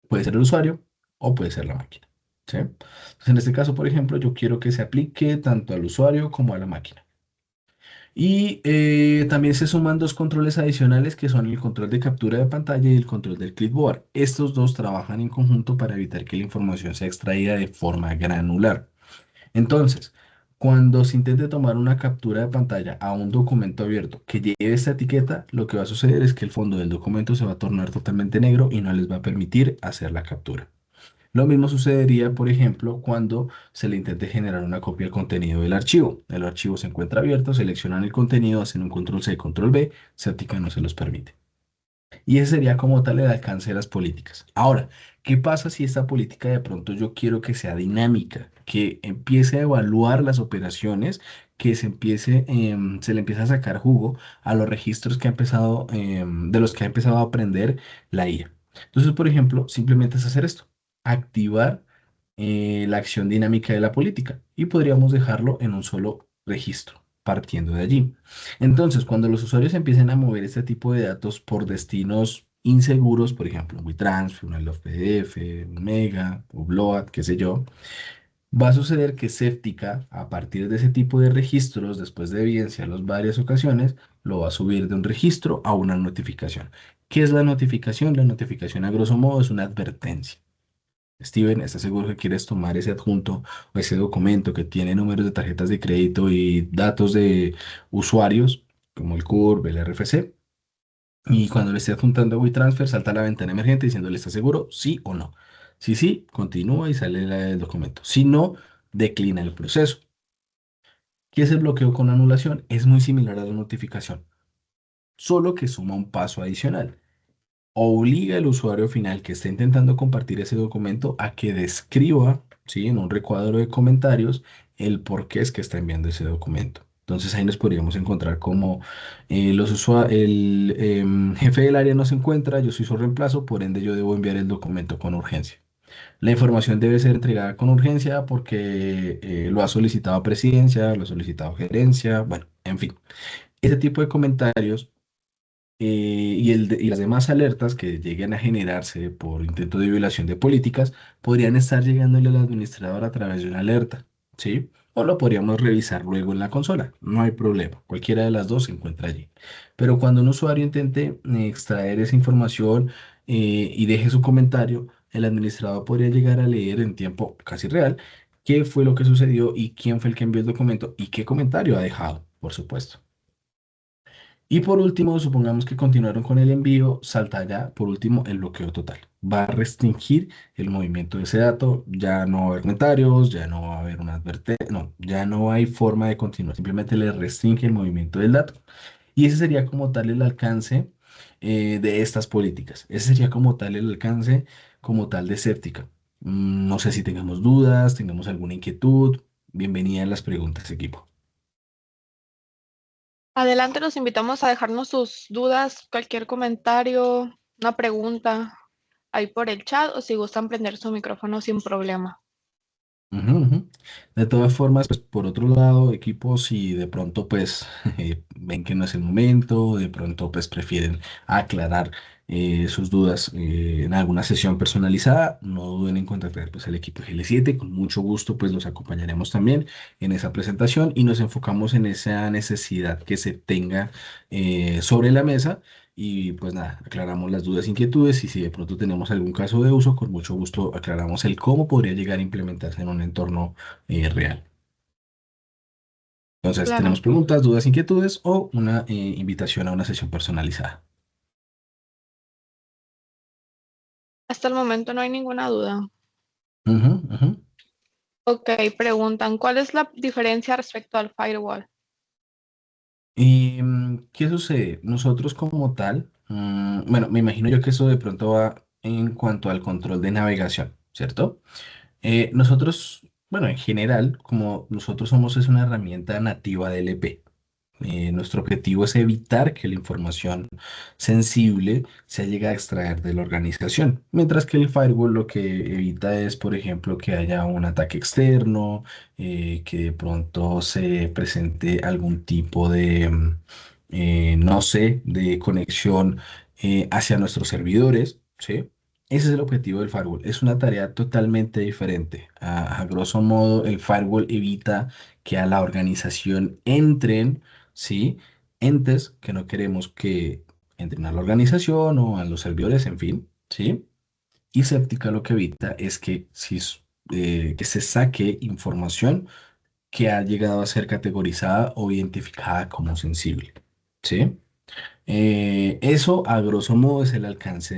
Puede ser el usuario o puede ser la máquina. ¿Sí? Entonces, en este caso, por ejemplo, yo quiero que se aplique tanto al usuario como a la máquina. Y también se suman dos controles adicionales que son el control de captura de pantalla y el control del clipboard. Estos dos trabajan en conjunto para evitar que la información sea extraída de forma granular. Entonces, cuando se intente tomar una captura de pantalla a un documento abierto que lleve esta etiqueta, lo que va a suceder es que el fondo del documento se va a tornar totalmente negro y no les va a permitir hacer la captura. Lo mismo sucedería, por ejemplo, cuando se le intente generar una copia del contenido del archivo. El archivo se encuentra abierto, seleccionan el contenido, hacen un control C, control V, Certica no se los permite. Y ese sería como tal el alcance de las políticas. Ahora, ¿qué pasa si esta política de pronto yo quiero que sea dinámica, que empiece a evaluar las operaciones, que se le empiece a sacar jugo a los registros que ha empezado, de los que ha empezado a aprender la IA? Entonces, por ejemplo, simplemente es hacer esto, activar la acción dinámica de la política y podríamos dejarlo en un solo registro, partiendo de allí. Entonces, cuando los usuarios empiecen a mover este tipo de datos por destinos inseguros, por ejemplo, un WeTransfer, un Love PDF, un Mega, Upload, qué sé yo, va a suceder que Séptica, a partir de ese tipo de registros, después de evidenciarlos varias ocasiones, lo va a subir de un registro a una notificación. ¿Qué es la notificación? La notificación, a grosso modo, es una advertencia. Steven, ¿estás seguro que quieres tomar ese adjunto o ese documento que tiene números de tarjetas de crédito y datos de usuarios, como el CURB, el RFC? Y cuando le esté adjuntando a WeTransfer, salta la ventana emergente diciéndole, ¿está seguro? Sí o no. Si sí, continúa y sale el documento. Si no, declina el proceso. ¿Qué es el bloqueo con anulación? Es muy similar a la notificación, solo que suma un paso adicional. Obliga al usuario final que está intentando compartir ese documento a que describa, ¿sí? En un recuadro de comentarios el por qué es que está enviando ese documento. Entonces ahí nos podríamos encontrar como el jefe del área no se encuentra, yo soy su reemplazo, por ende yo debo enviar el documento con urgencia. La información debe ser entregada con urgencia porque lo ha solicitado presidencia, lo ha solicitado gerencia, bueno, en fin. Ese tipo de comentarios y las demás alertas que lleguen a generarse por intento de violación de políticas podrían estar llegándole al administrador a través de una alerta, ¿sí? O lo podríamos revisar luego en la consola, no hay problema, cualquiera de las dos se encuentra allí. Pero cuando un usuario intente extraer esa información y deje su comentario, el administrador podría llegar a leer en tiempo casi real qué fue lo que sucedió y quién fue el que envió el documento y qué comentario ha dejado, por supuesto. Y por último, supongamos que continuaron con el envío, salta ya, por último, el bloqueo total. Va a restringir el movimiento de ese dato, ya no va a haber comentarios, ya no va a haber una advertencia, no, ya no hay forma de continuar, simplemente le restringe el movimiento del dato. Y ese sería como tal el alcance de estas políticas. Ese sería como tal el alcance como tal de Séptica. No sé si tengamos dudas, tengamos alguna inquietud. Bienvenida a las preguntas, equipo. Adelante, los invitamos a dejarnos sus dudas, cualquier comentario, una pregunta ahí por el chat o si gustan prender su micrófono sin problema. Ujú, ujú. De todas formas, pues por otro lado, equipos, si de pronto pues ven que no es el momento, de pronto pues prefieren aclarar sus dudas en alguna sesión personalizada, no duden en contactar pues al equipo GL7, con mucho gusto pues los acompañaremos también en esa presentación y nos enfocamos en esa necesidad que se tenga sobre la mesa y pues nada, aclaramos las dudas e inquietudes y si de pronto tenemos algún caso de uso, con mucho gusto aclaramos el cómo podría llegar a implementarse en un entorno real. Entonces, tenemos Claro, preguntas, dudas, inquietudes o una invitación a una sesión personalizada. hasta el momento no hay ninguna duda. Ujú, ujú. Ok, preguntan, ¿cuál es la diferencia respecto al firewall? ¿Y qué sucede? Nosotros como tal, bueno, me imagino yo que eso de pronto va en cuanto al control de navegación, ¿cierto? Nosotros, bueno, en general, como nosotros somos es una herramienta nativa de LP. Nuestro objetivo es evitar que la información sensible se llegue a extraer de la organización, mientras que el firewall lo que evita es, por ejemplo, que haya un ataque externo, que de pronto se presente algún tipo de, no sé, de conexión hacia nuestros servidores, ¿sí? Ese es el objetivo del firewall. Es una tarea totalmente diferente. A grosso modo, el firewall evita que a la organización entren, ¿sí? Entes que no queremos que entren a la organización o a los servidores, en fin, ¿sí? Y Séptica lo que evita es que, que se saque información que ha llegado a ser categorizada o identificada como sensible, ¿sí? Eso, a grosso modo, es el alcance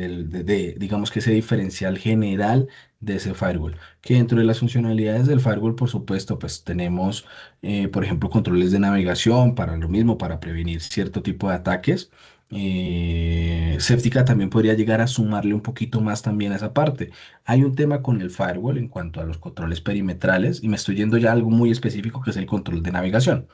digamos que ese diferencial general de ese firewall. Que dentro de las funcionalidades del firewall, por supuesto, pues tenemos, por ejemplo, controles de navegación para lo mismo, para prevenir cierto tipo de ataques. Séptica también podría llegar a sumarle un poquito más también a esa parte. Hay un tema con el firewall en cuanto a los controles perimetrales y me estoy yendo ya a algo muy específico que es el control de navegación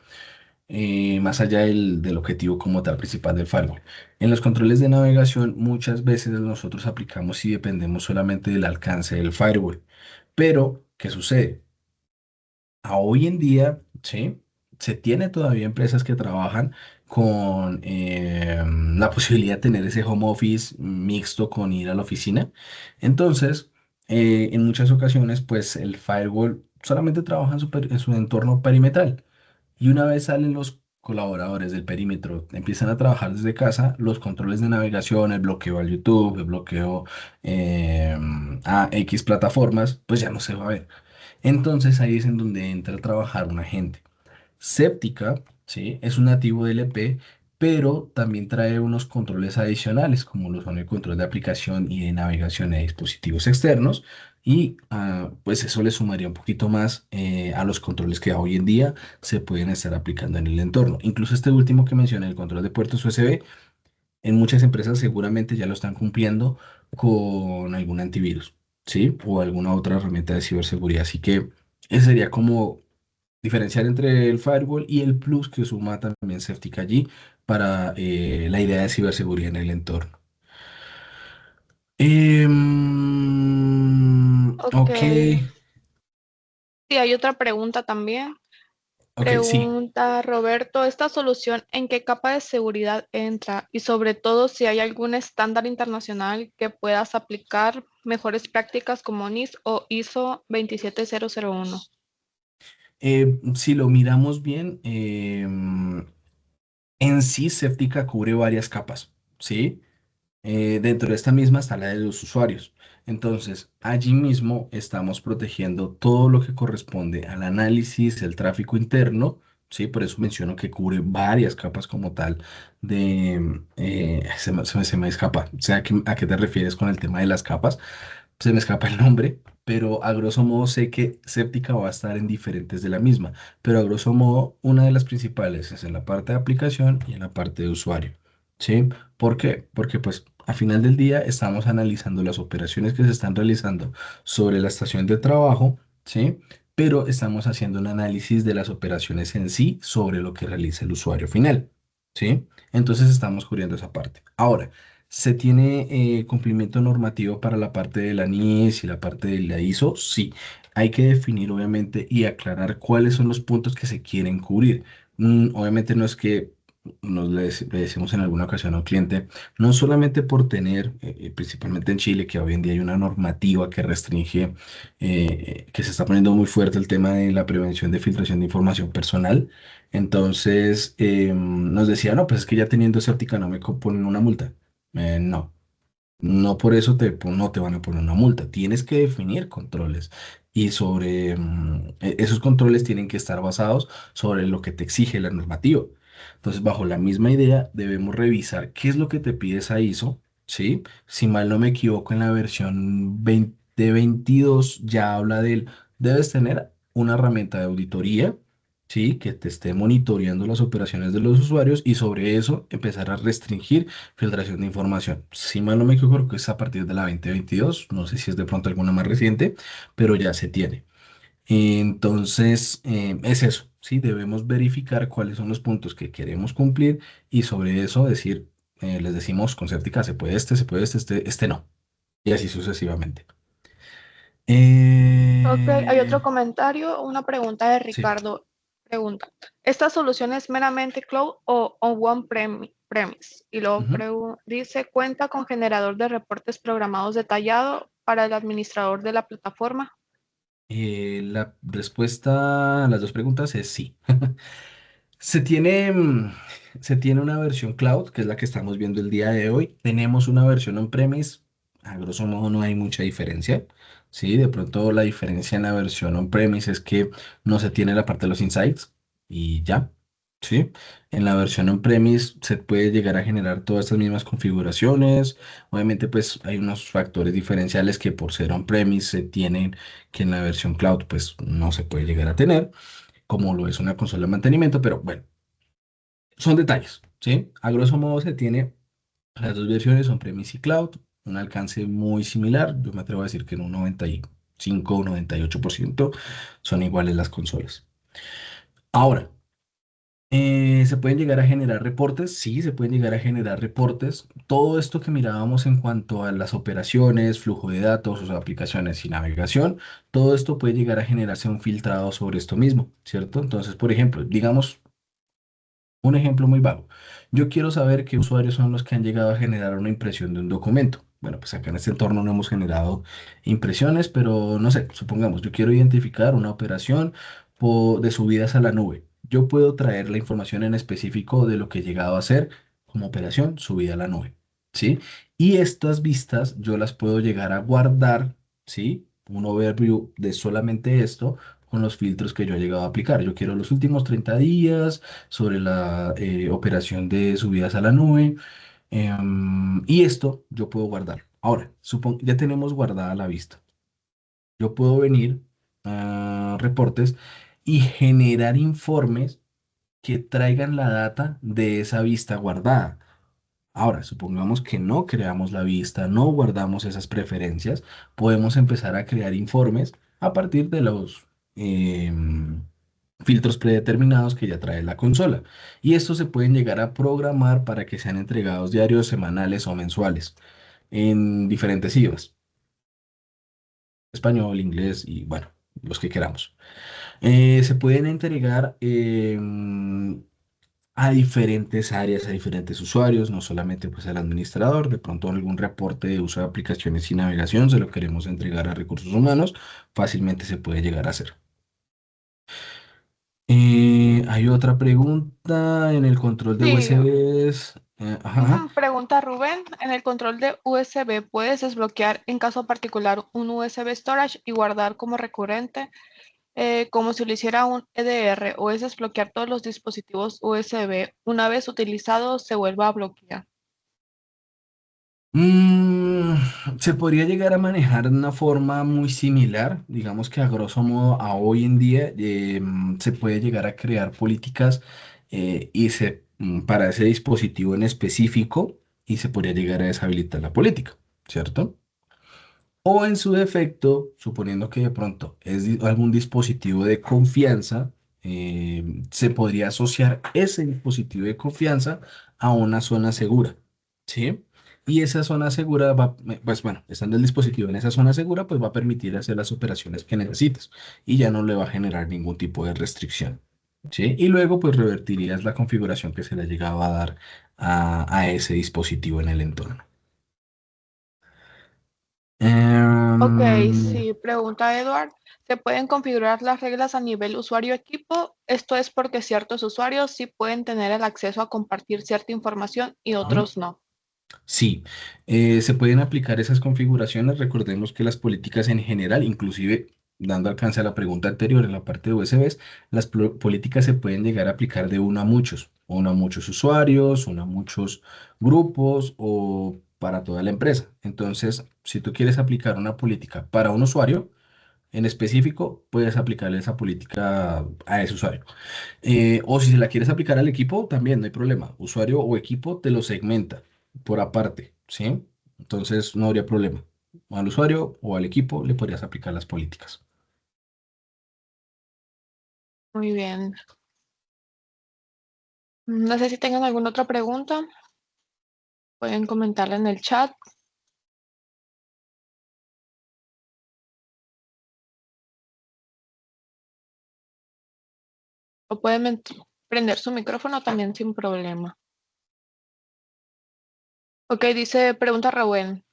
más allá del objetivo como tal principal del firewall. En los controles de navegación muchas veces nosotros aplicamos y dependemos solamente del alcance del firewall. Pero, ¿qué sucede? A hoy en día, ¿sí? Se tiene todavía empresas que trabajan con la posibilidad de tener ese home office mixto con ir a la oficina. Entonces, en muchas ocasiones, pues el firewall solamente trabaja en su entorno perimetral. Y una vez salen los colaboradores del perímetro, empiezan a trabajar desde casa, los controles de navegación, el bloqueo al YouTube, el bloqueo eh, a X plataformas, pues ya no se va a ver. Entonces ahí es en donde entra a trabajar un agente. Séptica, ¿sí? Es un nativo de LP, pero también trae unos controles adicionales, como lo son el control de aplicación y de navegación de dispositivos externos, y pues eso le sumaría un poquito más a los controles que hoy en día se pueden estar aplicando en el entorno. Incluso este último que mencioné, el control de puertos USB, en muchas empresas seguramente ya lo están cumpliendo con algún antivirus, ¿sí? O alguna otra herramienta de ciberseguridad. Así que ese sería como diferenciar entre el firewall y el plus que suma también Safety allí para la idea de ciberseguridad en el entorno. Ok, Ok, sí, hay otra pregunta también. ok, sí. Pregunta Roberto, ¿esta solución en qué capa de seguridad entra? Y sobre todo, si hay algún estándar internacional que puedas aplicar mejores prácticas como NIS o ISO 27001. Si lo miramos bien, en sí Safetica cubre varias capas, ¿sí? Dentro de esta misma está la de los usuarios. Entonces, allí mismo estamos protegiendo todo lo que corresponde al análisis, el tráfico interno, ¿sí? Por eso menciono que cubre varias capas como tal de... se me escapa. O sea, ¿a qué te refieres con el tema de las capas? Se me escapa el nombre, pero a grosso modo sé que Séptica va a estar en diferentes de la misma, pero a grosso modo una de las principales es en la parte de aplicación y en la parte de usuario, ¿sí? ¿Por qué? Porque pues a final del día estamos analizando las operaciones que se están realizando sobre la estación de trabajo, ¿sí? Pero estamos haciendo un análisis de las operaciones en sí sobre lo que realiza el usuario final, ¿sí? Entonces estamos cubriendo esa parte. Ahora, ¿se tiene cumplimiento normativo para la parte de la NIS y la parte de la ISO? Sí. Hay que definir, obviamente, y aclarar cuáles son los puntos que se quieren cubrir. Obviamente no es que le decimos en alguna ocasión a un cliente, no solamente por tener, principalmente en Chile, que hoy en día hay una normativa que restringe, que se está poniendo muy fuerte el tema de la prevención de filtración de información personal. Entonces, nos decía, no, pues es que ya teniendo esa óptica no me ponen una multa. No, no por eso no te van a poner una multa. Tienes que definir controles y sobre esos controles tienen que estar basados sobre lo que te exige la normativa. Entonces, bajo la misma idea, debemos revisar qué es lo que te pide esa ISO, ¿sí? Si mal no me equivoco, en la versión 2022 ya habla del, debes tener una herramienta de auditoría. Sí, que te esté monitoreando las operaciones de los usuarios y sobre eso empezar a restringir filtración de información. Si mal no me equivoco, creo que es a partir de la 2022, no sé si es de pronto alguna más reciente, pero ya se tiene. Entonces, es eso, ¿sí? Debemos verificar cuáles son los puntos que queremos cumplir y sobre eso decir, les decimos con certeza, se puede este no, y así sucesivamente. Ok, hay Eh, otro comentario, una pregunta de sí. Ricardo. Pregunta, ¿esta solución es meramente cloud o premise? Y luego Ujú. dice, ¿cuenta con generador de reportes programados detallado para el administrador de la plataforma? La respuesta a las dos preguntas es sí. Se tiene, se tiene una versión cloud, que es la que estamos viendo el día de hoy. Tenemos una versión on-premise. A grosso modo no hay mucha diferencia. Sí, de pronto la diferencia en la versión on-premise es que no se tiene la parte de los insights y ya. Sí, en la versión on-premise se puede llegar a generar todas estas mismas configuraciones. Obviamente, pues hay unos factores diferenciales que por ser on-premise se tienen que en la versión cloud, pues no se puede llegar a tener como lo es una consola de mantenimiento, pero bueno, son detalles, ¿sí? A grosso modo se tiene las dos versiones, son premise y cloud, un alcance muy similar, yo me atrevo a decir que en un 95 o 98% son iguales las consolas. Ahora, ¿se pueden llegar a generar reportes? Sí, se pueden llegar a generar reportes. Todo esto que mirábamos en cuanto a las operaciones, flujo de datos, sus aplicaciones y navegación, todo esto puede llegar a generarse un filtrado sobre esto mismo, ¿cierto? Entonces, por ejemplo, digamos, un ejemplo muy vago. Yo quiero saber qué usuarios son los que han llegado a generar una impresión de un documento. Bueno, pues acá en este entorno no hemos generado impresiones, pero no sé, supongamos, yo quiero identificar una operación de subidas a la nube. Yo puedo traer la información en específico de lo que he llegado a hacer como operación subida a la nube, ¿sí? Y estas vistas yo las puedo llegar a guardar, ¿sí? Un overview de solamente esto con los filtros que yo he llegado a aplicar. Yo quiero los últimos 30 días sobre la operación de subidas a la nube. Y esto yo puedo guardar. Ahora, ya tenemos guardada la vista. Yo puedo venir a reportes y generar informes que traigan la data de esa vista guardada. Ahora, supongamos que no creamos la vista, no guardamos esas preferencias, podemos empezar a crear informes a partir de los filtros predeterminados que ya trae la consola. Y estos se pueden llegar a programar para que sean entregados diarios, semanales o mensuales en diferentes idiomas, español, inglés y bueno, los que queramos. Se pueden entregar a diferentes áreas, a diferentes usuarios, no solamente pues al administrador, de pronto algún reporte de uso de aplicaciones y navegación, se lo queremos entregar a recursos humanos, fácilmente se puede llegar a hacer. Hay otra pregunta en el control de Sí, USBs. Ajá, ajá. pregunta Rubén, en el control de USB, ¿puedes desbloquear en caso particular un USB storage y guardar como recurrente? como si lo hiciera un EDR o es desbloquear todos los dispositivos USB. Una vez utilizados, se vuelve a bloquear. Mm, Se podría llegar a manejar de una forma muy similar, digamos que a grosso modo a hoy en día se puede llegar a crear políticas para ese dispositivo en específico y se podría llegar a deshabilitar la política, ¿cierto? O en su defecto, suponiendo que de pronto es algún dispositivo de confianza, se podría asociar ese dispositivo de confianza a una zona segura, ¿sí? Y esa zona segura pues bueno, estando el dispositivo en esa zona segura, pues va a permitir hacer las operaciones que necesites y ya no le va a generar ningún tipo de restricción, ¿sí? Y luego, pues revertirías la configuración que se le llegaba a dar a ese dispositivo en el entorno. Ok, Em, sí, pregunta Edward. ¿Se pueden configurar las reglas a nivel usuario-equipo? Esto es porque ciertos usuarios sí pueden tener el acceso a compartir cierta información y otros no. Sí, se pueden aplicar esas configuraciones. Recordemos que las políticas en general, inclusive dando alcance a la pregunta anterior en la parte de USBs, las políticas se pueden llegar a aplicar de uno a muchos usuarios, uno a muchos grupos o para toda la empresa. Entonces, si tú quieres aplicar una política para un usuario en específico, puedes aplicarle esa política a ese usuario. O si se la quieres aplicar al equipo, también no hay problema. Usuario o equipo te lo segmenta por aparte, ¿sí? Entonces no habría problema. Al usuario o al equipo le podrías aplicar las políticas. Muy bien. No sé si tengan alguna otra pregunta. Pueden comentarla en el chat o pueden prender su micrófono también sin problema. Ok, dice, pregunta Raúl.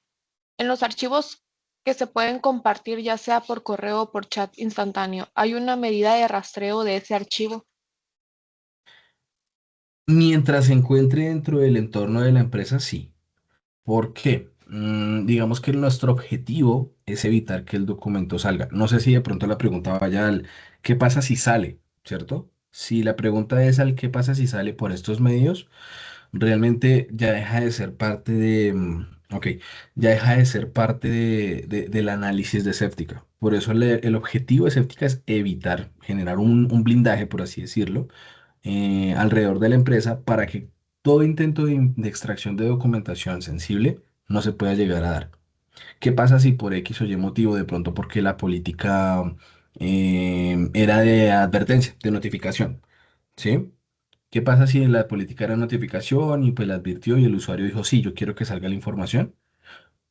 En los archivos que se pueden compartir ya sea por correo o por chat instantáneo, ¿hay una medida de rastreo de ese archivo? Mientras se encuentre dentro del entorno de la empresa, sí. ¿Por qué? Digamos que nuestro objetivo es evitar que el documento salga. No sé si de pronto la pregunta vaya al ¿qué pasa si sale? ¿Cierto? Si la pregunta es al ¿qué pasa si sale por estos medios? Realmente ya deja de ser parte ok, ya deja de ser parte del análisis de séptica. Por eso el objetivo de séptica es evitar generar un blindaje, por así decirlo, alrededor de la empresa para que todo intento de extracción de documentación sensible no se pueda llegar a dar. ¿Qué pasa si por X o Y motivo, de pronto porque la política era de advertencia, de notificación? ¿Sí? ¿Qué pasa si la política era notificación y pues la advirtió y el usuario dijo, sí, yo quiero que salga la información?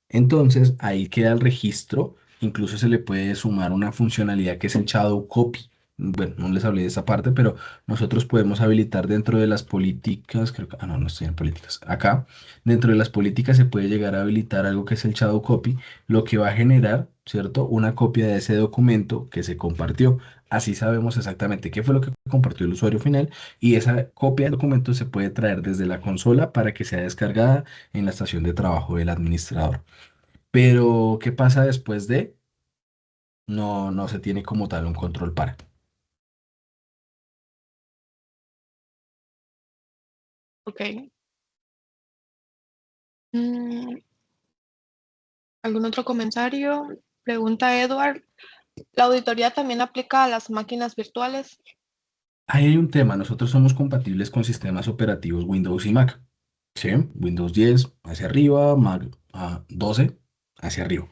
Entonces ahí queda el registro, incluso se le puede sumar una funcionalidad que es el shadow copy. Bueno, no les hablé de esa parte, pero nosotros podemos habilitar dentro de las políticas, creo que, no, no estoy en políticas. Acá, dentro de las políticas se puede llegar a habilitar algo que es el shadow copy, lo que va a generar, ¿cierto? Una copia de ese documento que se compartió. Así sabemos exactamente qué fue lo que compartió el usuario final y esa copia del documento se puede traer desde la consola para que sea descargada en la estación de trabajo del administrador. Pero, ¿qué pasa después de? No, no se tiene como tal un control para. Ok. Mm, ¿Algún otro comentario? Pregunta Edward. ¿La auditoría también aplica a las máquinas virtuales? Ahí hay un tema, nosotros somos compatibles con sistemas operativos Windows y Mac. ¿Sí? Windows 10 hacia arriba, Mac 12 hacia arriba.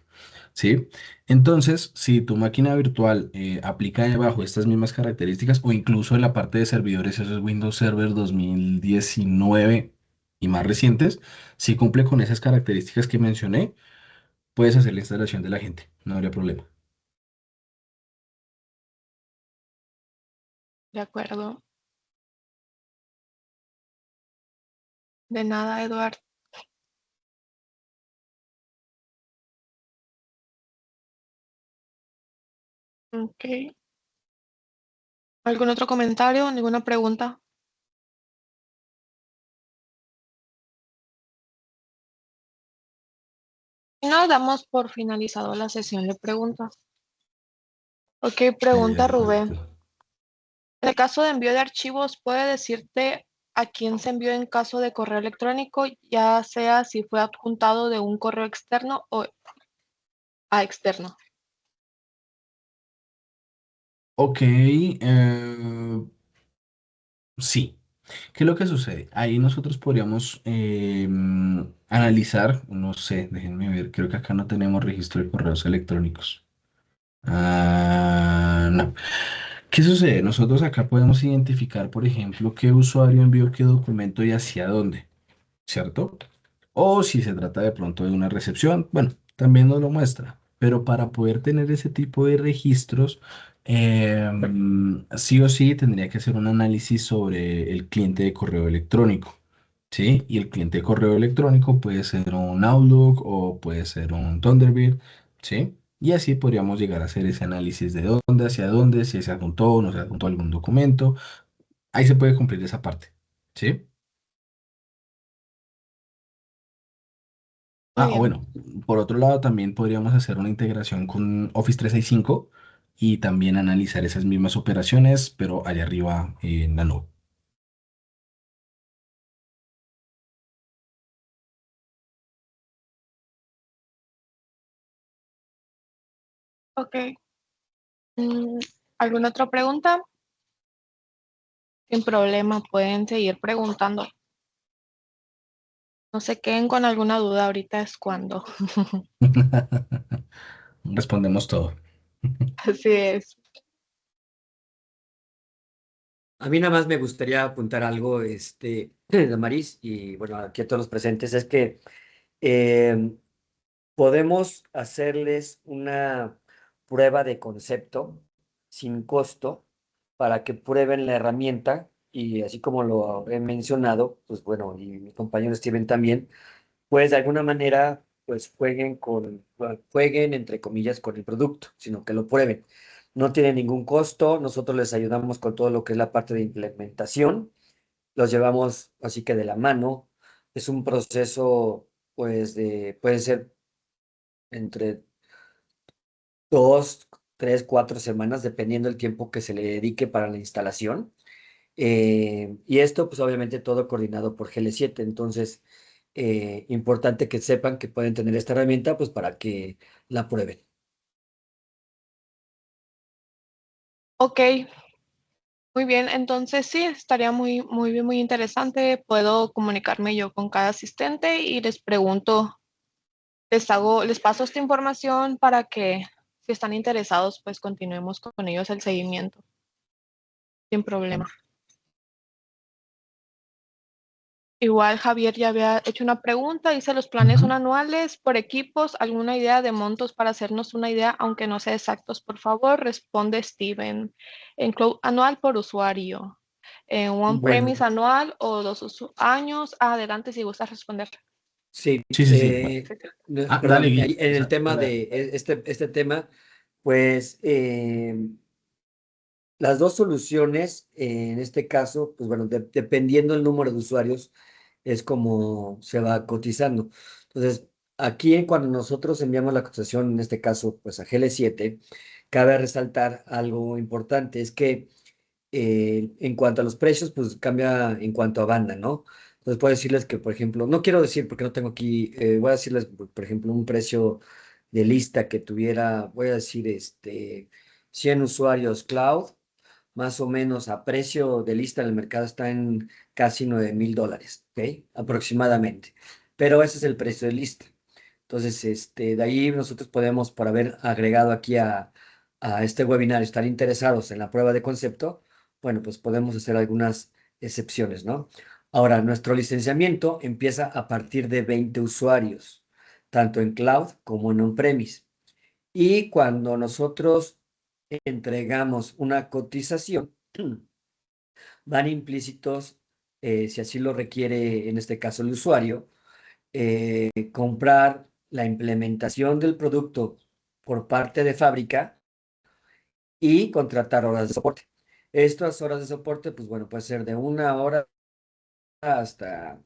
¿Sí? Entonces, si tu máquina virtual aplica debajo estas mismas características o incluso en la parte de servidores, esos Windows Server 2019 y más recientes, si cumple con esas características que mencioné, puedes hacer la instalación de la gente, no habría problema. De acuerdo. De nada, Edward. Ok. ¿Algún otro comentario? ¿Ninguna pregunta? Si no, damos por finalizado la sesión de preguntas. Ok, pregunta Rubén. Perfecto. En el caso de envío de archivos, ¿puede decirte a quién se envió en caso de correo electrónico, ya sea si fue adjuntado de un correo externo o a externo? Ok, sí. ¿Qué es lo que sucede? Ahí nosotros podríamos analizar, no sé, déjenme ver, creo que acá no tenemos registro de correos electrónicos. No. ¿Qué sucede? Nosotros acá podemos identificar, por ejemplo, qué usuario envió qué documento y hacia dónde, ¿cierto? O si se trata de pronto de una recepción, bueno, también nos lo muestra. Pero para poder tener ese tipo de registros, sí o sí tendría que hacer un análisis sobre el cliente de correo electrónico, ¿sí? Y el cliente de correo electrónico puede ser un Outlook o puede ser un Thunderbird, ¿sí? Y así podríamos llegar a hacer ese análisis de dónde, hacia dónde, si se adjuntó o no se adjuntó algún documento. Ahí se puede cumplir esa parte, ¿sí? Muy Ah, bien. bueno, por otro lado también podríamos hacer una integración con Office 365 y también analizar esas mismas operaciones, pero allá arriba en la nube. Ok. Mm, ¿Alguna otra pregunta? Sin problema, pueden seguir preguntando. No se queden con alguna duda, ahorita es cuando. Respondemos todo. Así es. A mí nada más me gustaría apuntar algo, Damaris, y bueno, aquí a todos los presentes, es que eh, podemos hacerles una prueba de concepto sin costo para que prueben la herramienta y así como lo he mencionado, pues bueno, y mi compañero Steven también, pues de alguna manera, pues jueguen entre comillas con el producto, sino que lo prueben. No tiene ningún costo, nosotros les ayudamos con todo lo que es la parte de implementación, los llevamos así que de la mano. Es un proceso, pues, puede ser entre 2, 3, 4 semanas, dependiendo del tiempo que se le dedique para la instalación. Y esto, pues obviamente todo coordinado por GL7. Entonces, importante que sepan que pueden tener esta herramienta, pues para que la prueben. Ok, muy bien. Entonces sí, estaría muy bien, muy interesante. Puedo comunicarme yo con cada asistente y les pregunto, les paso esta información para que si están interesados, pues continuemos con ellos el seguimiento, sin problema. Igual Javier ya había hecho una pregunta, dice los planes son Ujú. anuales por equipos, ¿alguna idea de montos para hacernos una idea, aunque no sea exactos, por favor? Responde Steven. En cloud anual por usuario, en one Bueno, premise anual o 2 años. Adelante si gustas responder. sí, Sí, sí, sí. Bueno. Dale, perdón, Guille. ahí en el tema Dale. de este tema, pues las dos soluciones, en este caso, pues bueno, dependiendo del número de usuarios, es como se va cotizando. Entonces, aquí cuando nosotros enviamos la cotización, en este caso, pues a GL7, cabe resaltar algo importante, es que en cuanto a los precios, pues cambia en cuanto a banda, ¿no? Entonces, puedo decirles que, por ejemplo, no quiero decir porque no tengo aquí, voy a decirles, por ejemplo, un precio de lista que tuviera, voy a decir, 100 usuarios cloud más o menos a precio de lista en el mercado está en casi $9,000, ¿ok? Aproximadamente. Pero ese es el precio de lista. Entonces, de ahí nosotros podemos, por haber agregado aquí a este webinar, estar interesados en la prueba de concepto, bueno, pues podemos hacer algunas excepciones, ¿no? Ahora, nuestro licenciamiento empieza a partir de 20 usuarios, tanto en cloud como en on-premise. Y cuando nosotros entregamos una cotización, van implícitos, si así lo requiere en este caso el usuario, comprar la implementación del producto por parte de fábrica y contratar horas de soporte. Estas horas de soporte, pues bueno, puede ser de 1 hora hasta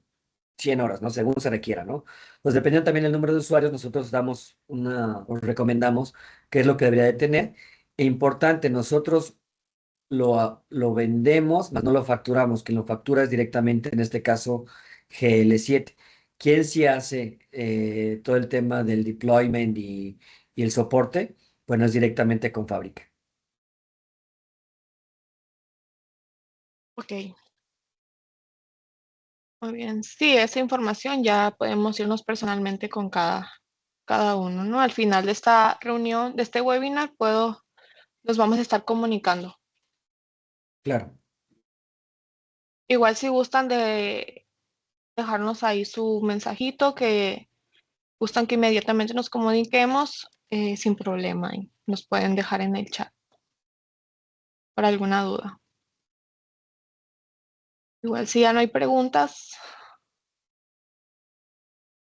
100 horas, ¿no? Según se requiera, ¿no? Pues dependiendo también del número de usuarios, nosotros os recomendamos qué es lo que debería de tener Importante, nosotros lo vendemos, mas no lo facturamos. Quien lo factura es directamente, en este caso, GL7. Quien sí hace todo el tema del deployment y el soporte, bueno, es directamente con fábrica. Ok, muy bien. Sí, esa información ya podemos irnos personalmente con cada uno, ¿no? Al final de esta reunión, de este webinar, nos vamos a estar comunicando. Claro. Igual si gustan de dejarnos ahí su mensajito, que gustan que inmediatamente nos comuniquemos, sin problema, y nos pueden dejar en el chat por alguna duda. Igual si ya no hay preguntas,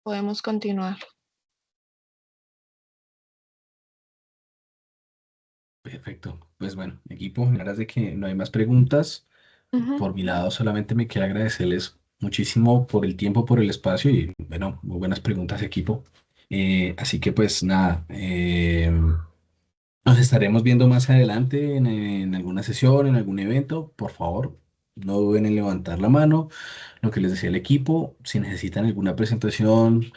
podemos continuar. Perfecto. Pues bueno, equipo, en aras de que no hay más preguntas, Ujú. por mi lado solamente me queda agradecerles muchísimo por el tiempo, por el espacio y bueno, muy buenas preguntas, equipo. Así que pues nada, nos estaremos viendo más adelante en alguna sesión, en algún evento. Por favor, no duden en levantar la mano. Lo que les decía el equipo, si necesitan alguna presentación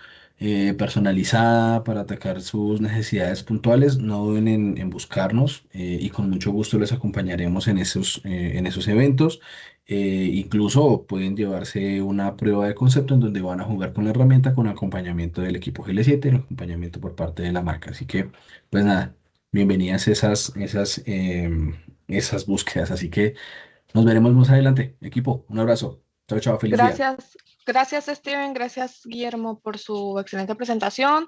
personalizada para atacar sus necesidades puntuales, no duden en buscarnos y con mucho gusto les acompañaremos en esos eventos. Incluso pueden llevarse una prueba de concepto en donde van a jugar con la herramienta con acompañamiento del equipo GL7, el acompañamiento por parte de la marca. Así que, pues nada, bienvenidas esas búsquedas. Así que nos veremos más adelante. Equipo, un abrazo. Chao, chao, feliz día. Gracias, gracias Steven, gracias Guillermo por su excelente presentación.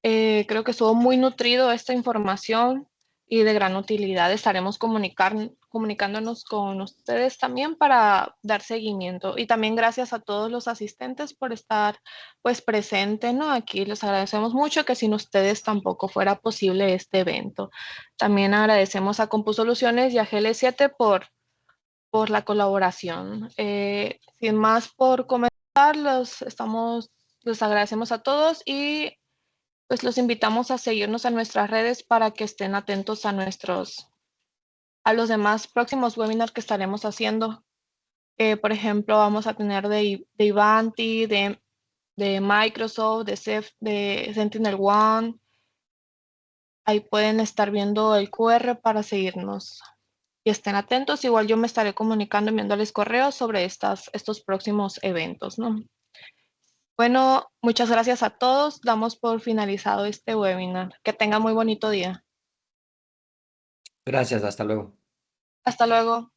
Creo que estuvo muy nutrido esta información y de gran utilidad. Estaremos comunicándonos con ustedes también para dar seguimiento. Y también gracias a todos los asistentes por estar pues presentes, ¿no? Aquí les agradecemos mucho, que sin ustedes tampoco fuera posible este evento. También agradecemos a CompuSoluciones y a GL7 por la colaboración. Sin más por comentar, les agradecemos a todos y pues los invitamos a seguirnos en nuestras redes para que estén atentos a los demás próximos webinars que estaremos haciendo. Por ejemplo, vamos a tener de Ivanti, de Microsoft, de Sentinel One. Ahí pueden estar viendo el QR para seguirnos y estén atentos. Igual yo me estaré comunicando, enviándoles correos sobre estos próximos eventos, ¿no? Bueno, muchas gracias a todos. Damos por finalizado este webinar. Que tengan muy bonito día. Gracias, hasta luego. Hasta luego.